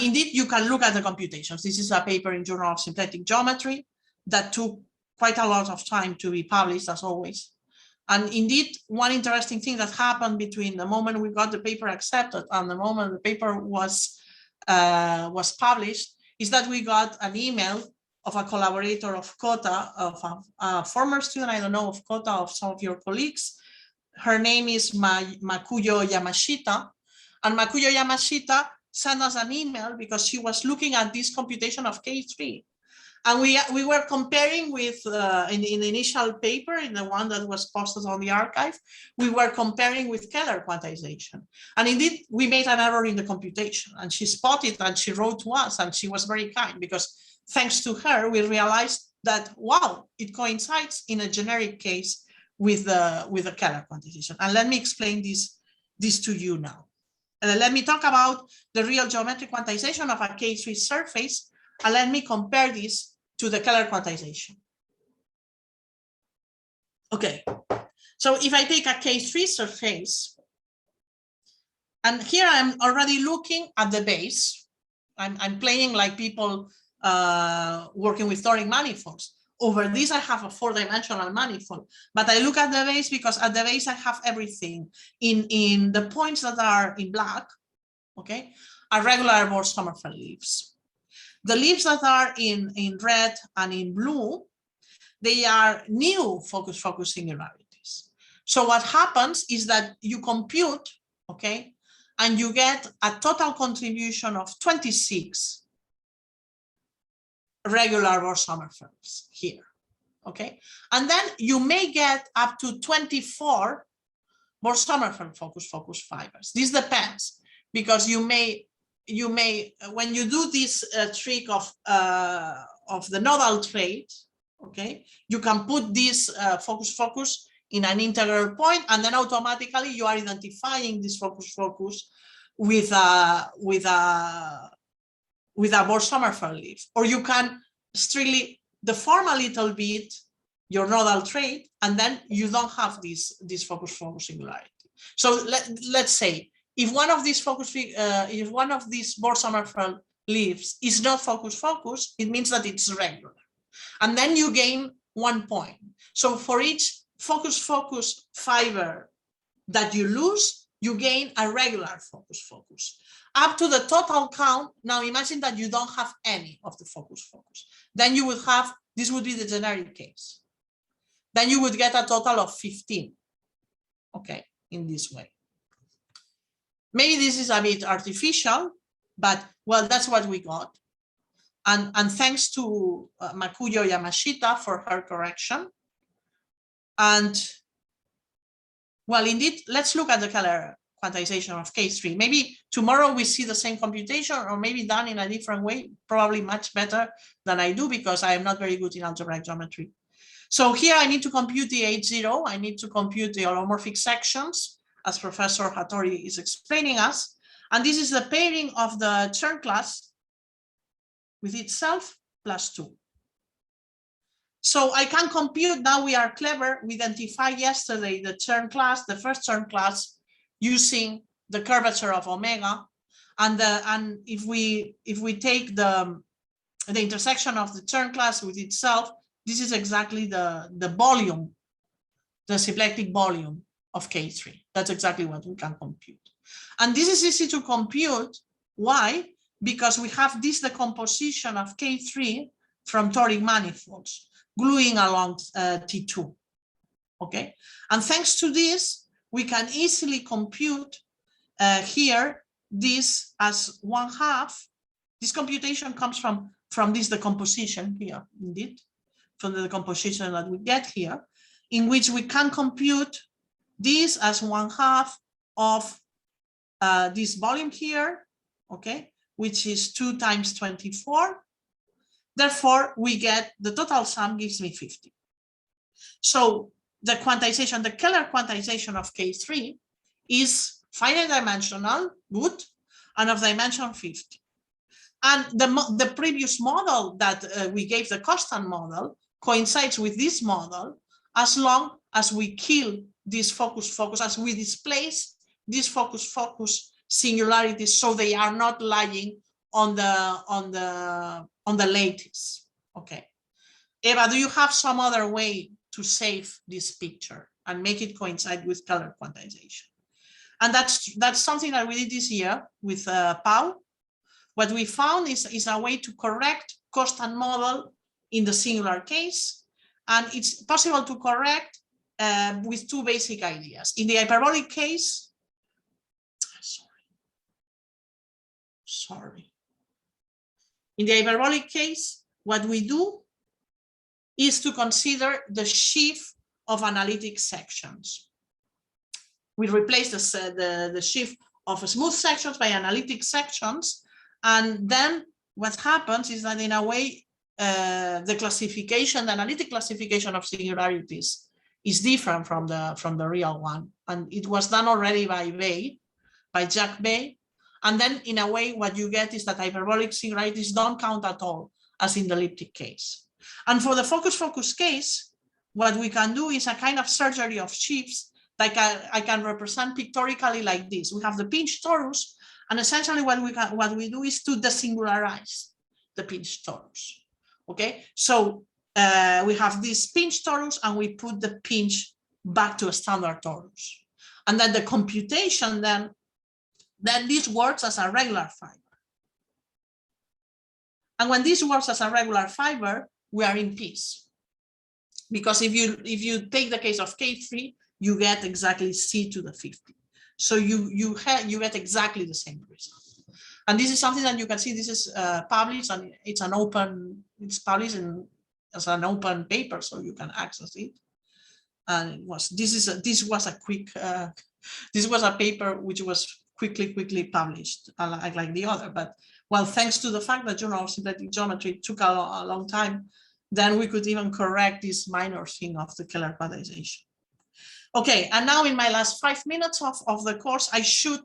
S2: Indeed, you can look at the computations. This is a paper in Journal of Symplectic Geometry that took quite a lot of time to be published, as always. And indeed, one interesting thing that happened between the moment we got the paper accepted and the moment the paper was published is that we got an email of a collaborator of Kota, of a former student, I don't know, of Kota, of some of your colleagues. Her name is Makuyo Yamashita. And Makuyo Yamashita sent us an email because she was looking at this computation of K3. And we were comparing with, in the initial paper, in the one that was posted on the archive, we were comparing with Keller quantization. And indeed, we made an error in the computation. And she spotted and she wrote to us, and she was very kind, because thanks to her, we realized that, wow, it coincides in a generic case with the Keller quantization. And let me explain this to you now. Let me talk about the real geometric quantization of a K3 surface, and let me compare this to the Keller quantization. Okay, so if I take a K3 surface, and here I'm already looking at the base, I'm playing like people working with toric manifolds. Over this, I have a 4-dimensional manifold, but I look at the base because at the base I have everything. In the points that are in black, okay, are regular Bohr-Sommerfeld leaves. The leaves that are in red and in blue, they are new focus singularities. So what happens is that you compute, okay, and you get a total contribution of 26 regular Bohr-Sommerfelds here, okay? And then you may get up to 24 Bohr-Sommerfeld focus fibers. This depends, because you may when you do this trick of the nodal trait, okay, you can put this focus in an integral point, and then automatically you are identifying this focus with a Bohr-Sommerfeld leaf, or you can strictly deform a little bit your nodal trait, and then you don't have this focus singularity. So let's say if one of these Bohr-Sommerfeld leaves is not focus, it means that it's regular, and then you gain 1 point. So for each focus fiber that you lose, you gain a regular focus up to the total count. Now imagine that you don't have any of the focus. Then you would have, this would be the generic case. Then you would get a total of 15, okay, in this way. Maybe this is a bit artificial, but well, that's what we got. And thanks to Makuyo Yamashita for her correction. And well, indeed, let's look at the Keller quantization of K3. Maybe tomorrow we see the same computation, or maybe done in a different way, probably much better than I do, because I am not very good in algebraic geometry. So here I need to compute the H0. I need to compute the holomorphic sections, as Professor Hattori is explaining us. And this is the pairing of the Chern class with itself plus 2. So I can compute, now we are clever, we identified yesterday the Chern class, the first Chern class, using the curvature of omega. And if we take the intersection of the Chern class with itself, this is exactly the volume, the symplectic volume of K3. That's exactly what we can compute. And this is easy to compute. Why? Because we have this decomposition of K3 from toric manifolds gluing along T2, okay? And thanks to this, we can easily compute here this as 1/2. This computation comes from this decomposition here, indeed, from the decomposition that we get here, in which we can compute this as 1/2 of this volume here, okay, which is 2 times 24. Therefore, we get the total sum gives me 50. So the quantization, the Keller quantization of K3 is finite dimensional, good, and of dimension 50. And the previous model that we gave, the constant model, coincides with this model as long as we kill this focus, as we displace these focus singularities so they are not lying on the lattice. Okay, Eva, do you have some other way to save this picture and make it coincide with Keller quantization? And that's something that we did this year with Pau. What we found is a way to correct constant model in the singular case, and it's possible to correct with 2 basic ideas. In the hyperbolic case, sorry. In the hyperbolic case, what we do is to consider the sheaf of analytic sections. We replace the sheaf of smooth sections by analytic sections, and then what happens is that in a way, the classification, the analytic classification of singularities is different from the real one. And it was done already by Jacques Bay. And then in a way, what you get is that hyperbolic singularities don't count at all, as in the elliptic case. And for the focus case, what we can do is a kind of surgery of sheaves that I can represent pictorially like this. We have the pinched torus, and essentially what we do is to desingularize the pinched torus. Okay, so we have this pinched torus, and we put the pinch back to a standard torus. And then the computation then this works as a regular fiber. And when this works as a regular fiber, we are in peace. Because if you take the case of K3, you get exactly C to the 50. So you get exactly the same result. And this is something that you can see. This is published, and it's published as an open paper, so you can access it. And this was a paper which was quickly published, like the other. But well, thanks to the fact that Journal of Symplectic Geometry took a long time, then we could even correct this minor thing of the Keller quantization. Okay, and now in my last 5 minutes of the course, I should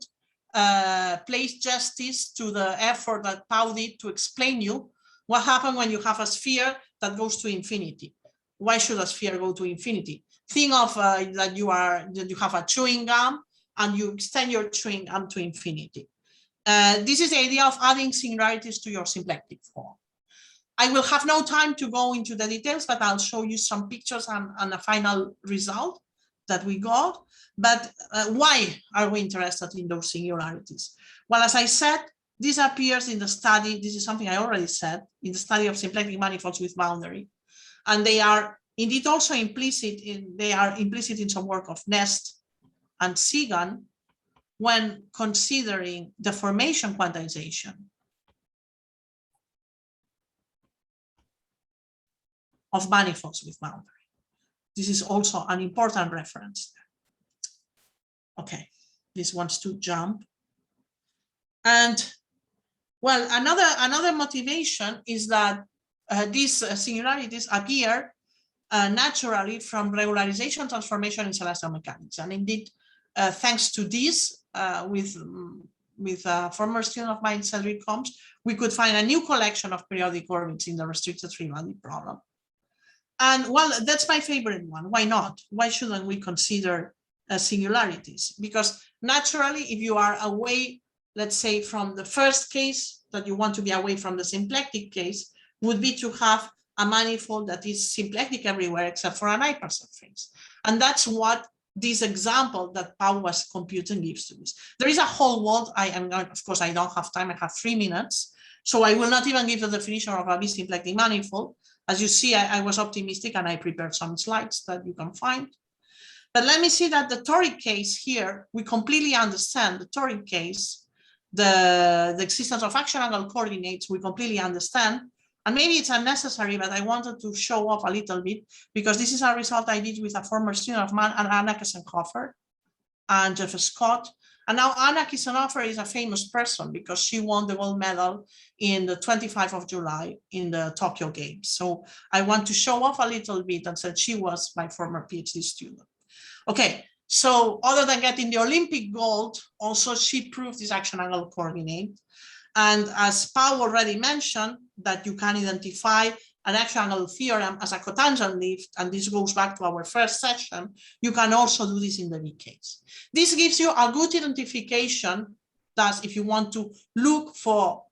S2: place justice to the effort that Pau did to explain you what happens when you have a sphere that goes to infinity. Why should a sphere go to infinity? Think of that you have a chewing gum and you extend your chewing gum to infinity. This is the idea of adding singularities to your symplectic form. I will have no time to go into the details, but I'll show you some pictures and a final result that we got. But why are we interested in those singularities? Well, as I said, this appears in the study. This is something I already said in the study of symplectic manifolds with boundary, and they are indeed also implicit in some work of Nest and Segan when considering the formation quantization of manifolds with boundary. This is also an important reference. Okay, this wants to jump. And well, another motivation is that these singularities appear naturally from regularization transformation in celestial mechanics. And indeed, thanks to this, with a former student of mine, Cedric Combs, we could find a new collection of periodic orbits in the restricted three-body problem. And well, that's my favorite one. Why not? Why shouldn't we consider singularities? Because naturally, if you are away, let's say from the first case that you want to be away from the symplectic case, would be to have a manifold that is symplectic everywhere except for an hypersurface. And that's what this example that Pau was computing gives to us. There is a whole world. Of course, I don't have time. I have 3 minutes. So I will not even give the definition of a bisymplectic manifold. As you see, I was optimistic and I prepared some slides that you can find. But let me see that the toric case here, we completely understand the toric case, the existence of action angle coordinates, we completely understand. And maybe it's unnecessary, but I wanted to show off a little bit because this is a result I did with a former student of mine, Anna Kessenhofer and Jeff Scott. And now Anna Kessenhofer is a famous person because she won the gold medal in the 25th of July in the Tokyo Games. So I want to show off a little bit and said she was my former PhD student. Okay, so other than getting the Olympic gold, also she proved this action angle coordinate. And as Pau already mentioned, that you can identify an action angle theorem as a cotangent lift, and this goes back to our first session, you can also do this in the V case. This gives you a good identification that if you want to look for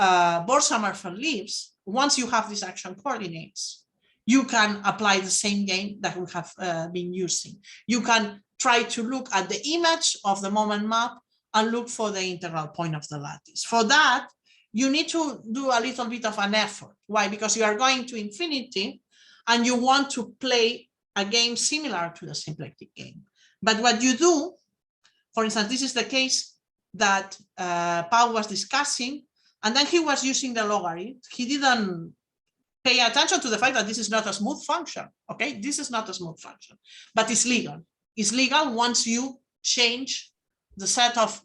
S2: Borsa-Murphy lifts, once you have these action coordinates, you can apply the same game that we have been using. You can try to look at the image of the moment map and look for the integral point of the lattice. For that, you need to do a little bit of an effort. Why? Because you are going to infinity and you want to play a game similar to the symplectic game. But what you do, for instance, this is the case that Pau was discussing, and then he was using the logarithm. He didn't pay attention to the fact that this is not a smooth function. Okay, this is not a smooth function, but it's legal. It's legal once you change the set of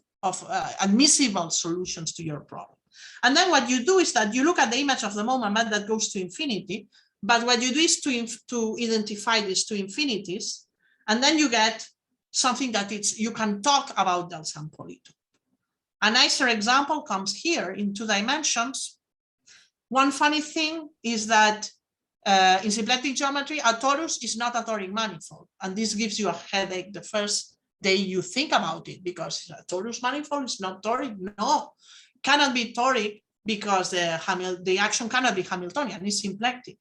S2: admissible solutions to your problem. And then what you do is that you look at the image of the moment map that goes to infinity, but what you do is to identify these two infinities, and then you get something that you can talk about Delson polytope. A nicer example comes here in 2 dimensions. One funny thing is that in symplectic geometry, a torus is not a toric manifold, and this gives you a headache the first day you think about it, because a torus manifold is not toric. No, cannot be toric because the action cannot be Hamiltonian, it's symplectic.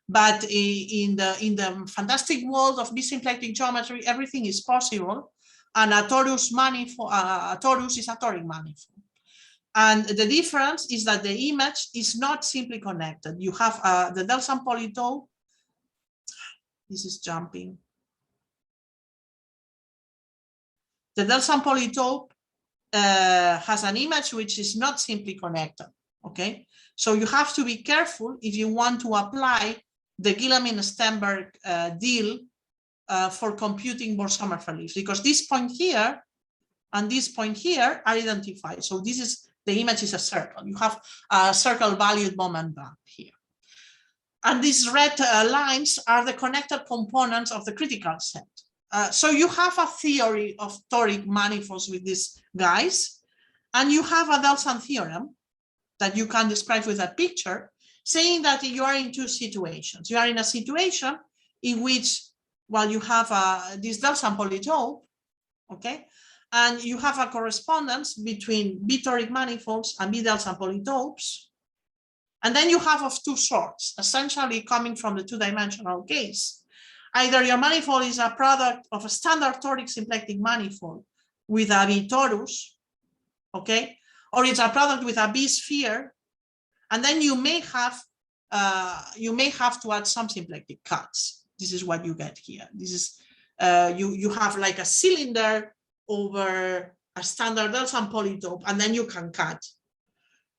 S2: But in the fantastic world of bisymplectic geometry, everything is possible, and a torus manifold, a torus is a toric manifold. And the difference is that the image is not simply connected. You have the Delson polytope. This is jumping. The Delson polytope has an image which is not simply connected. Okay, so you have to be careful if you want to apply the Guillemin-Stenberg deal for computing Bohr-Sommerfeld leaves, because this point here and this point here are identified. So this is, the image is a circle. You have a circle valued moment bump here. And these red lines are the connected components of the critical set. So you have a theory of toric manifolds with these guys, and you have a Delson theorem that you can describe with a picture, saying that you are in two situations. You are in a situation in which, well, you have this Delson polytope, okay, and you have a correspondence between B toric manifolds and B Delson polytopes. And then you have of two sorts, essentially coming from the two-dimensional case. Either your manifold is a product of a standard toric symplectic manifold with a B torus, okay, or it's a product with a B sphere, and then you may have to add some symplectic cuts. This is what you get here. This is you have like a cylinder over a standard Delson polytope, and then you can cut.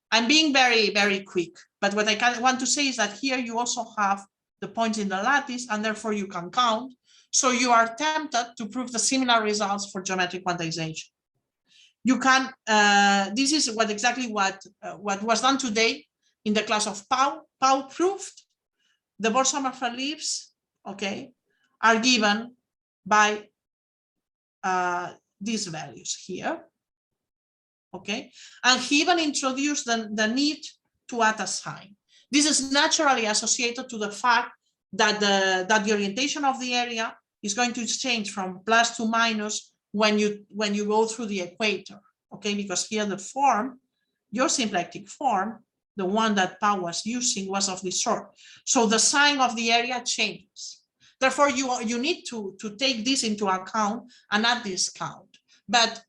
S2: I'm being very, very quick, but what I want to say is that here you also have the points in the lattice, and therefore you can count. So you are tempted to prove the similar results for geometric quantization. You can, this is exactly what was done today in the class of Pau. Pau proved the Bohr-Sommerfeld leaves, okay, are given by these values here, okay? And he even introduced the need to add a sign. This is naturally associated to the fact that the orientation of the area is going to change from plus to minus when you go through the equator, okay? Because here the form, your symplectic form, the one that Pau was using, was of this sort. So the sign of the area changes. Therefore, you need to take this into account and add this count. But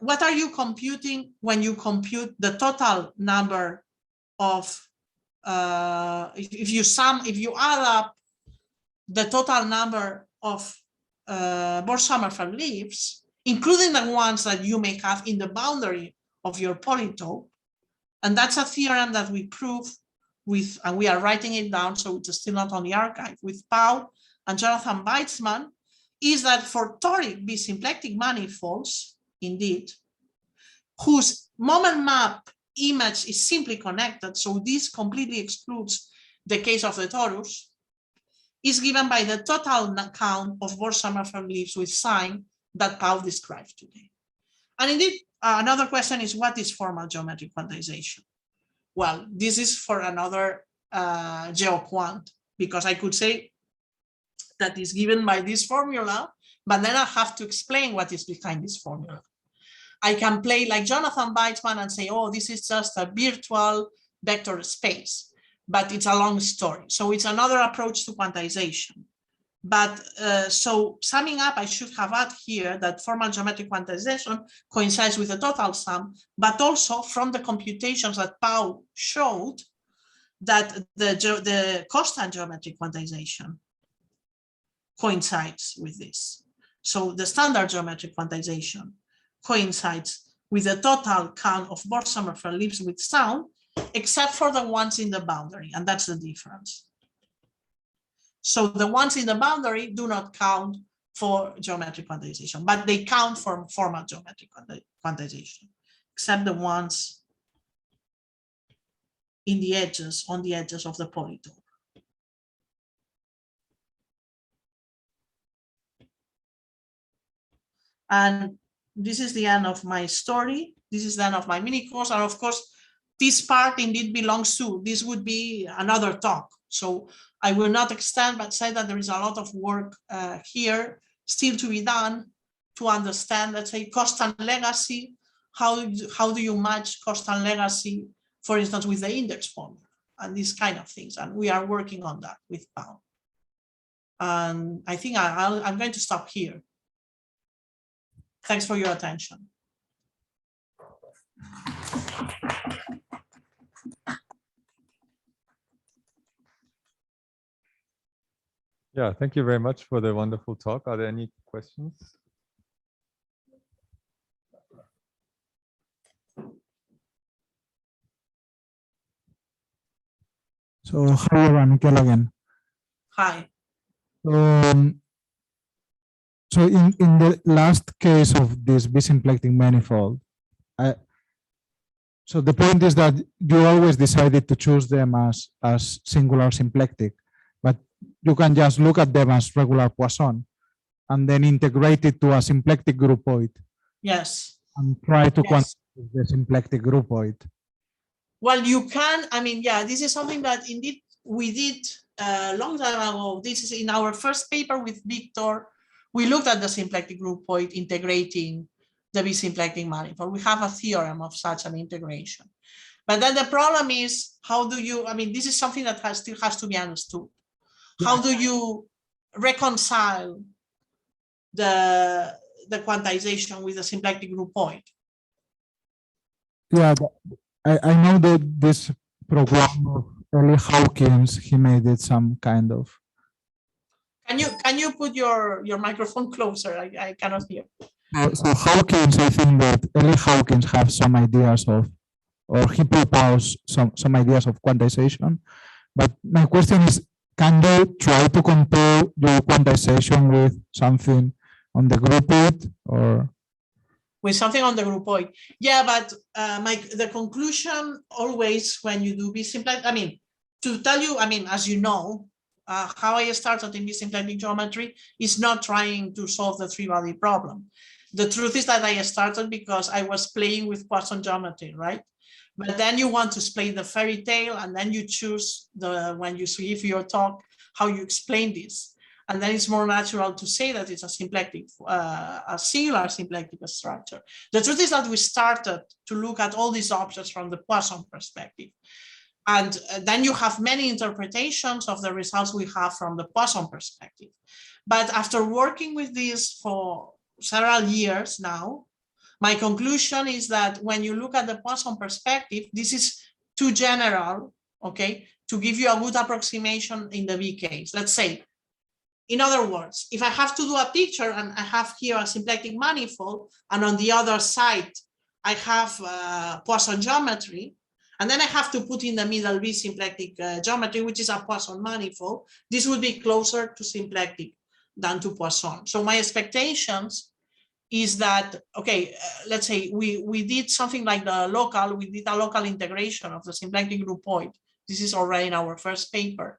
S2: what are you computing when you compute the total number of, if you add up the total number of Bohr-Sommerfeld leaves, including the ones that you may have in the boundary of your polytope, and that's a theorem that we prove with, and we are writing it down, so it's still not on the archive, with Pau and Jonathan Weitzman, is that for toric bisymplectic manifolds, indeed, whose moment map image is simply connected, so this completely excludes the case of the torus, is given by the total count of Bohr-Sommerfeld leaves with sign that Pau described today. And indeed, another question is, what is formal geometric quantization? Well, this is for another Geoquant, because I could say that is given by this formula, but then I have to explain what is behind this formula. I can play like Jonathan Weitzman and say, oh, this is just a virtual vector space, but it's a long story. So it's another approach to quantization. But so summing up, I should have added here that formal geometric quantization coincides with the total sum, but also from the computations that Pau showed that the constant geometric quantization coincides with this. So the standard geometric quantization coincides with the total count of Bohr-Sommerfeld leaves with sound, except for the ones in the boundary, and that's the difference. So the ones in the boundary do not count for geometric quantization, but they count for formal geometric quantization, except the ones in the edges, on the edges of the polytope. And this is the end of my story. This is the end of my mini course. And of course, this part indeed belongs to, this would be another talk. So I will not extend, but say that there is a lot of work here still to be done to understand, let's say, cost and legacy. How do you match cost and legacy, for instance, with the index formula and these kind of things? And we are working on that with Pau. And I think I'm going to stop here. Thanks for your attention.
S5: Yeah, thank you very much for the wonderful talk. Are there any questions?
S3: So hi everyone, Mikel again.
S2: Hi.
S3: So in the last case of this bisymplectic manifold, so the point is that you always decided to choose them as singular symplectic, but you can just look at them as regular Poisson and then integrate it to a symplectic groupoid.
S2: Yes.
S3: And try to
S2: Yes.
S3: quantize the symplectic groupoid.
S2: Well, you can, I mean, yeah, this is something that indeed we did a long time ago. This is in our first paper with Victor. We looked at the symplectic groupoid integrating the bisymplectic manifold. We have a theorem of such an integration. But then the problem is, how do you, I mean, this is something that still has to be understood. How do you reconcile the quantization with the symplectic groupoid?
S3: Yeah, I know that this program of Eli Hawkins, he made it some kind of.
S2: Can you put your microphone closer? I cannot hear.
S3: So Hawkins, I think that Eli Hawkins have some ideas of, or he proposed some ideas of quantization. But my question is, can you try to compare your quantization with something on the groupoid or?
S2: With something on the groupoid. Yeah, but the conclusion always when you do bisymplectic, I mean, to tell you, I mean, as you know, how I started in bisymplectic geometry is not trying to solve the three-body problem. The truth is that I started because I was playing with Poisson geometry, right? But then you want to explain the fairy tale, and then you choose when you give your talk, how you explain this. And then it's more natural to say that it's a symplectic, a singular symplectic structure. The truth is that we started to look at all these objects from the Poisson perspective. And then you have many interpretations of the results we have from the Poisson perspective. But after working with this for several years now, my conclusion is that when you look at the Poisson perspective, this is too general, okay, to give you a good approximation in the B case. Let's say, in other words, if I have to do a picture and I have here a symplectic manifold, and on the other side, I have Poisson geometry, and then I have to put in the middle B symplectic geometry, which is a Poisson manifold, this would be closer to symplectic than to Poisson. So my expectations is that, okay, let's say we did something like we did a local integration of the symplectic groupoid. This is already in our first paper.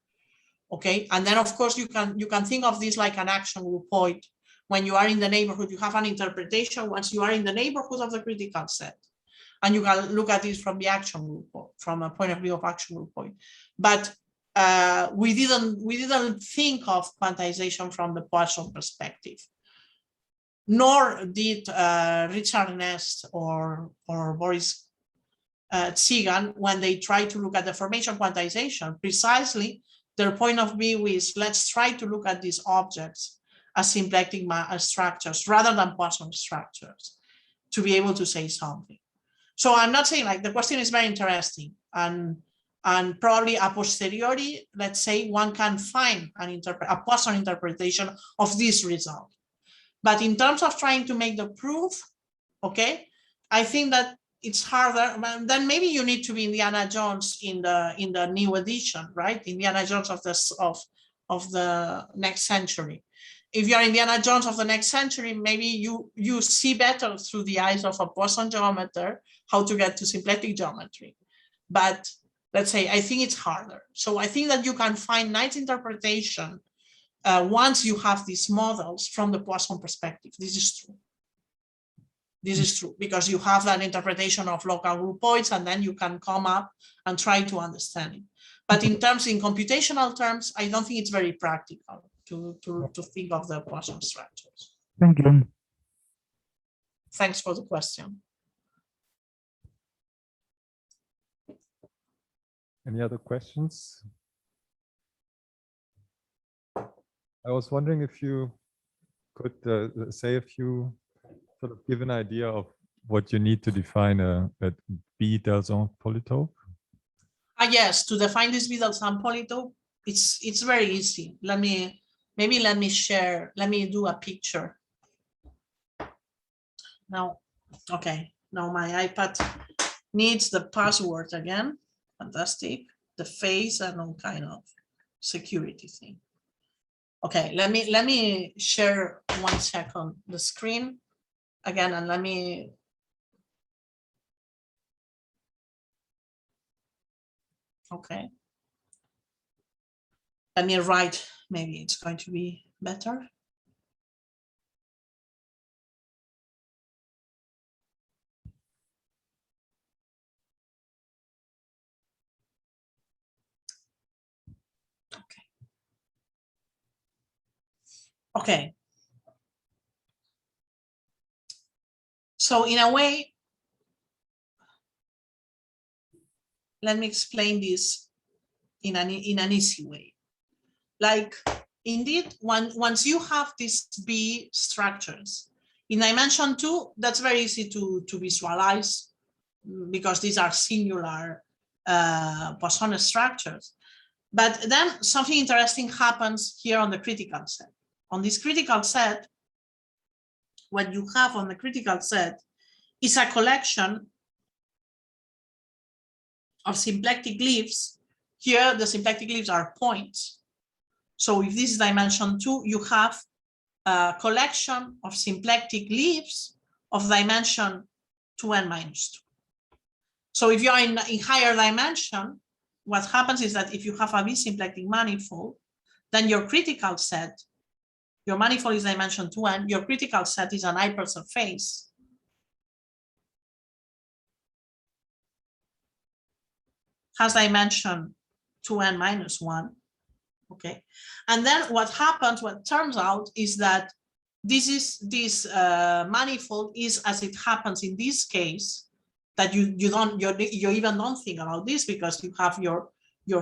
S2: Okay, and then of course you can think of this like an action groupoid. When you are in the neighborhood, you have an interpretation once you are in the neighborhood of the critical set, and you can look at this from the action groupoid, from a point of view of action groupoid. But we didn't think of quantization from the Poisson perspective, nor did Richard Nest or Boris Tsigan when they tried to look at the formation quantization. Precisely, their point of view is, let's try to look at these objects as symplectic structures rather than Poisson structures to be able to say something. So I'm not saying, like, the question is very interesting, and probably a posteriori, let's say, one can find a Poisson interpretation of this result. But in terms of trying to make the proof, okay, I think that it's harder. Then maybe you need to be Indiana Jones in the new edition, right? Indiana Jones of the next century. If you are Indiana Jones of the next century, maybe you see better through the eyes of a Poisson geometer how to get to symplectic geometry. But let's say, I think it's harder. So I think that you can find nice interpretation once you have these models from the Poisson perspective. This is true. This is true because you have that interpretation of local groupoids, and then you can come up and try to understand it. But in computational terms, I don't think it's very practical to think of the Poisson structures.
S3: Thank you.
S2: Thanks for the question.
S5: Any other questions? I was wondering if you could say a few, sort of give an idea of what you need to define a B-Dalzon polytope.
S2: Yes, to define this B-Dalzon polytope, it's very easy. Let me do a picture. Now, okay, now my iPad needs the password again. Fantastic. the face and all kind of security thing. Okay, let me share 1 second the screen again, and let me. Okay. Let me write, maybe it's going to be better. Okay. Okay. So in a way, let me explain this in an easy way. Like, indeed, once you have these B structures in dimension 2, that's very easy to visualize because these are singular Poisson structures. But then something interesting happens here on the critical set. On this critical set, what you have on the critical set is a collection of symplectic leaves. Here, the symplectic leaves are points. So if this is dimension 2, you have a collection of symplectic leaves of dimension 2n minus 2. So if you are in higher dimension, what happens is that if you have a B-symplectic manifold, then your critical set, your manifold is dimension 2n, your critical set is an hypersurface. Has dimension 2n minus 1. Okay, and then what happens, what turns out is that this manifold is, as it happens in this case, that you even don't think about this because you have your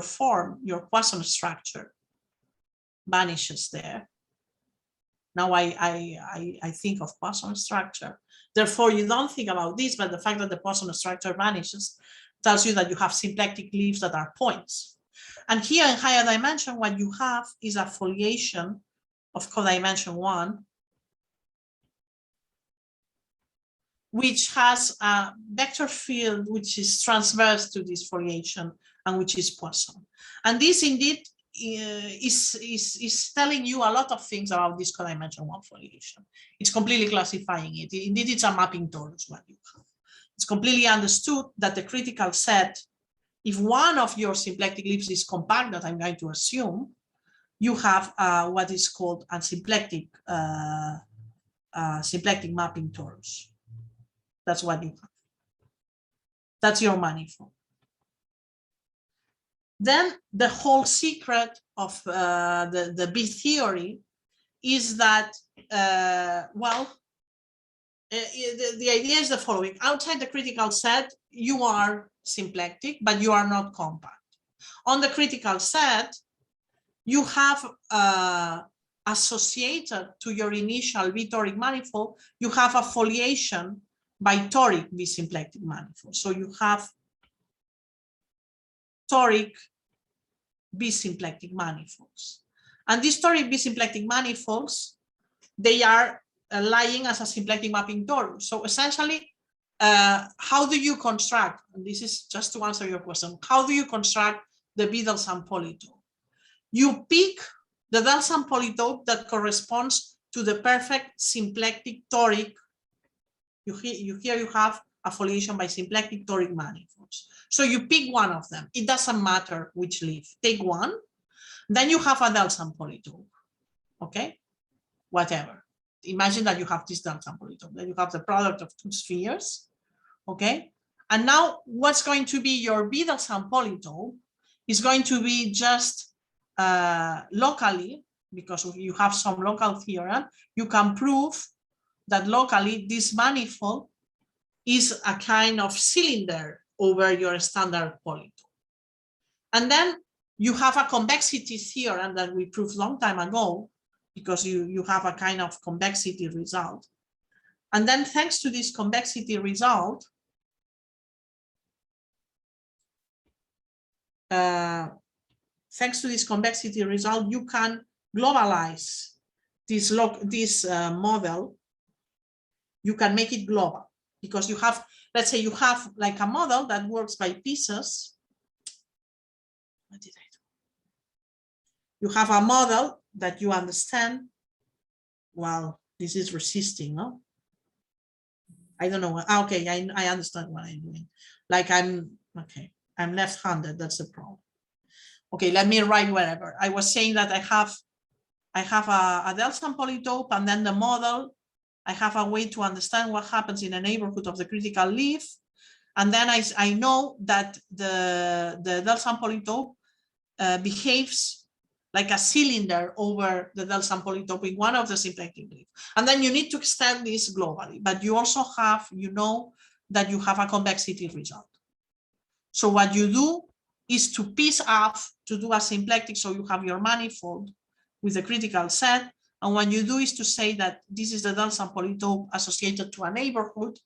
S2: form, your Poisson structure vanishes there. Now I think of Poisson structure. Therefore, you don't think about this, but the fact that the Poisson structure vanishes tells you that you have symplectic leaves that are points. And here in higher dimension, what you have is a foliation of codimension 1, which has a vector field which is transverse to this foliation and which is Poisson. And this indeed is telling you a lot of things about this codimension 1 foliation. It's completely classifying it. Indeed, it's a mapping torus what you have. It's completely understood that the critical set, if one of your symplectic leaves is compact, that I'm going to assume, you have what is called a symplectic mapping torus. That's what you have. That's your manifold. Then the whole secret of the B theory is that, the idea is the following. Outside the critical set, you are symplectic, but you are not compact. On the critical set, you have associated to your initial B toric manifold, you have a foliation by toric B symplectic manifold. So you have toric B symplectic manifolds. And these toric B symplectic manifolds, they are lying as a symplectic mapping torus. So essentially, how do you construct, and this is just to answer your question, how do you construct the B Delsam polytope? You pick the Delsam polytope that corresponds to the perfect symplectic toric. Here you have a foliation by symplectic toric manifolds. So you pick one of them. It doesn't matter which leaf. Take one. Then you have a Delsam polytope. Okay? Whatever. Imagine that you have this Delsam polytope. Then you have the product of two spheres. Okay? And now what's going to be your B Delsam polytope is going to be just locally, because you have some local theorem, you can prove that locally this manifold is a kind of cylinder over your standard polytope. And then you have a convexity theorem that we proved long time ago, because you have a kind of convexity result. And then thanks to this convexity result, you can globalize this model. You can make it global because you have, let's say you have like a model that works by pieces. You have a model that you understand. Well, this is resisting, no? I don't know. Okay, I understand what I'm doing. Like I'm left-handed. That's the problem. Okay, let me write wherever. I was saying that I have a delta and polytope, and then the model. I have a way to understand what happens in a neighborhood of the critical leaf, and then I know that the delta and polytope behaves like a cylinder over the delta and polytope in one of the symplectic leaf. And then you need to extend this globally, but you also have, you know, that you have a convexity result. So what you do is to piece off to do a symplectic, so you have your manifold with the critical set. And what you do is to say that this is the delta and polytope associated to a neighborhood.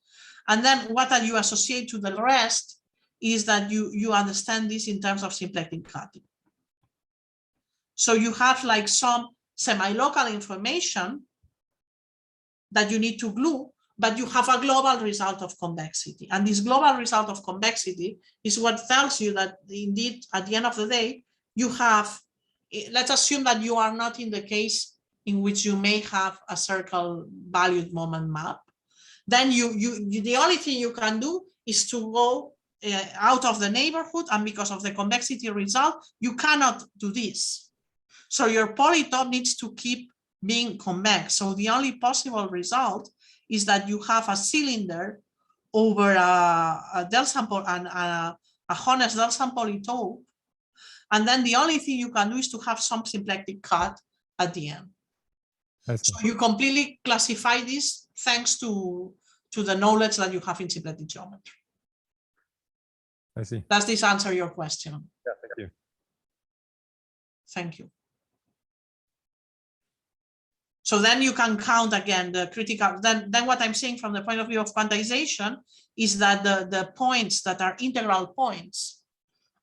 S2: And then what you associate to the rest is that you understand this in terms of symplectic cutting. So you have like some semi-local information that you need to glue, but you have a global result of convexity. And this global result of convexity is what tells you that indeed, at the end of the day, you have, let's assume that you are not in the case in which you may have a circle valued moment map. Then the only thing you can do is to go out of the neighborhood, and because of the convexity result, you cannot do this. So your polytope needs to keep being convex. So the only possible result is that you have a cylinder over a delta and a honest delta and polytope. And then the only thing you can do is to have some symplectic cut at the end. So you completely classify this thanks to the knowledge that you have in symplectic geometry.
S5: I see.
S2: Does this answer your question?
S5: Yeah, thank you.
S2: Thank you. So then you can count again the critical, then what I'm saying from the point of view of quantization is that the points that are integral points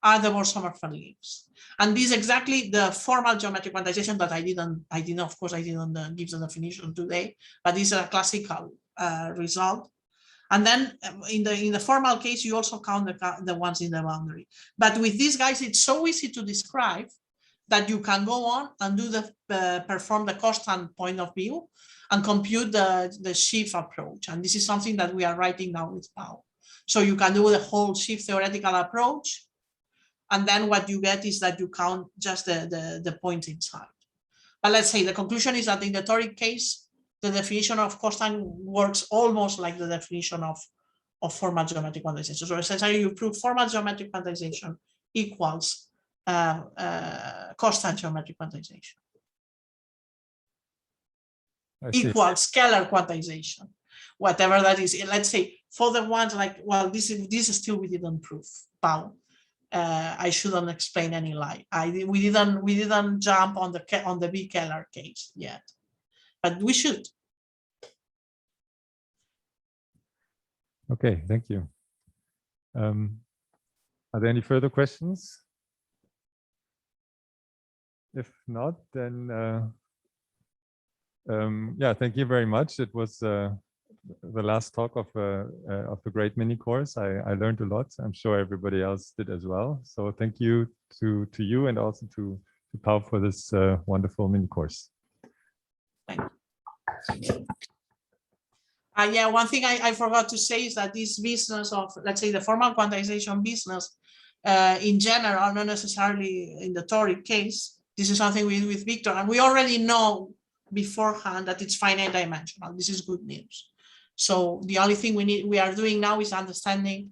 S2: are the Bohr-Sommerfeld leaves. And this is exactly the formal geometric quantization that I didn't of course, I didn't give the definition today, but this is a classical result. And then in the formal case, you also count the ones in the boundary. But with these guys, it's so easy to describe that you can go on and do perform the constant point of view and compute the sheaf approach. And this is something that we are writing now with Pau. So you can do the whole sheaf theoretical approach. And then what you get is that you count just the points inside. But let's say the conclusion is that in the toric case, the definition of constant works almost like the definition of formal geometric quantization. So essentially you prove formal geometric quantization equals constant geometric quantization. Equals scalar quantization, whatever that is. Let's say for the ones like, well, this is still we didn't prove, Pau. I shouldn't explain any lie. We didn't jump on the B Keller case yet, but we should.
S5: Okay, thank you. Are there any further questions? If not, then yeah, thank you very much. It was the last talk of the great mini course. I learned a lot. I'm sure everybody else did as well. So thank you to you and also to Pau for this wonderful mini course.
S2: Thank you. Yeah, one thing I forgot to say is that this business of, let's say, the formal quantization business in general, not necessarily in the toric case, this is something we do with Victor, and we already know beforehand that it's finite dimensional. This is good news. So the only thing we are doing now is understanding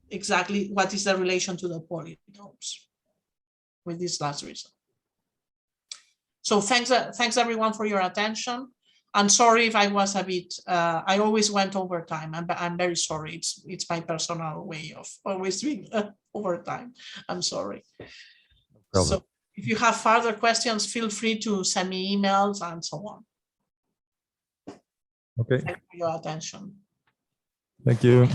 S2: exactly what is the relation to the polytopes with this last result. So thanks everyone for your attention. I'm sorry if I was a bit, I always went over time. I'm very sorry. It's my personal way of always doing over time. I'm sorry. No, so if you have further questions, feel free to send me emails and so on.
S5: Okay.
S2: Thank you for your attention.
S5: Thank you.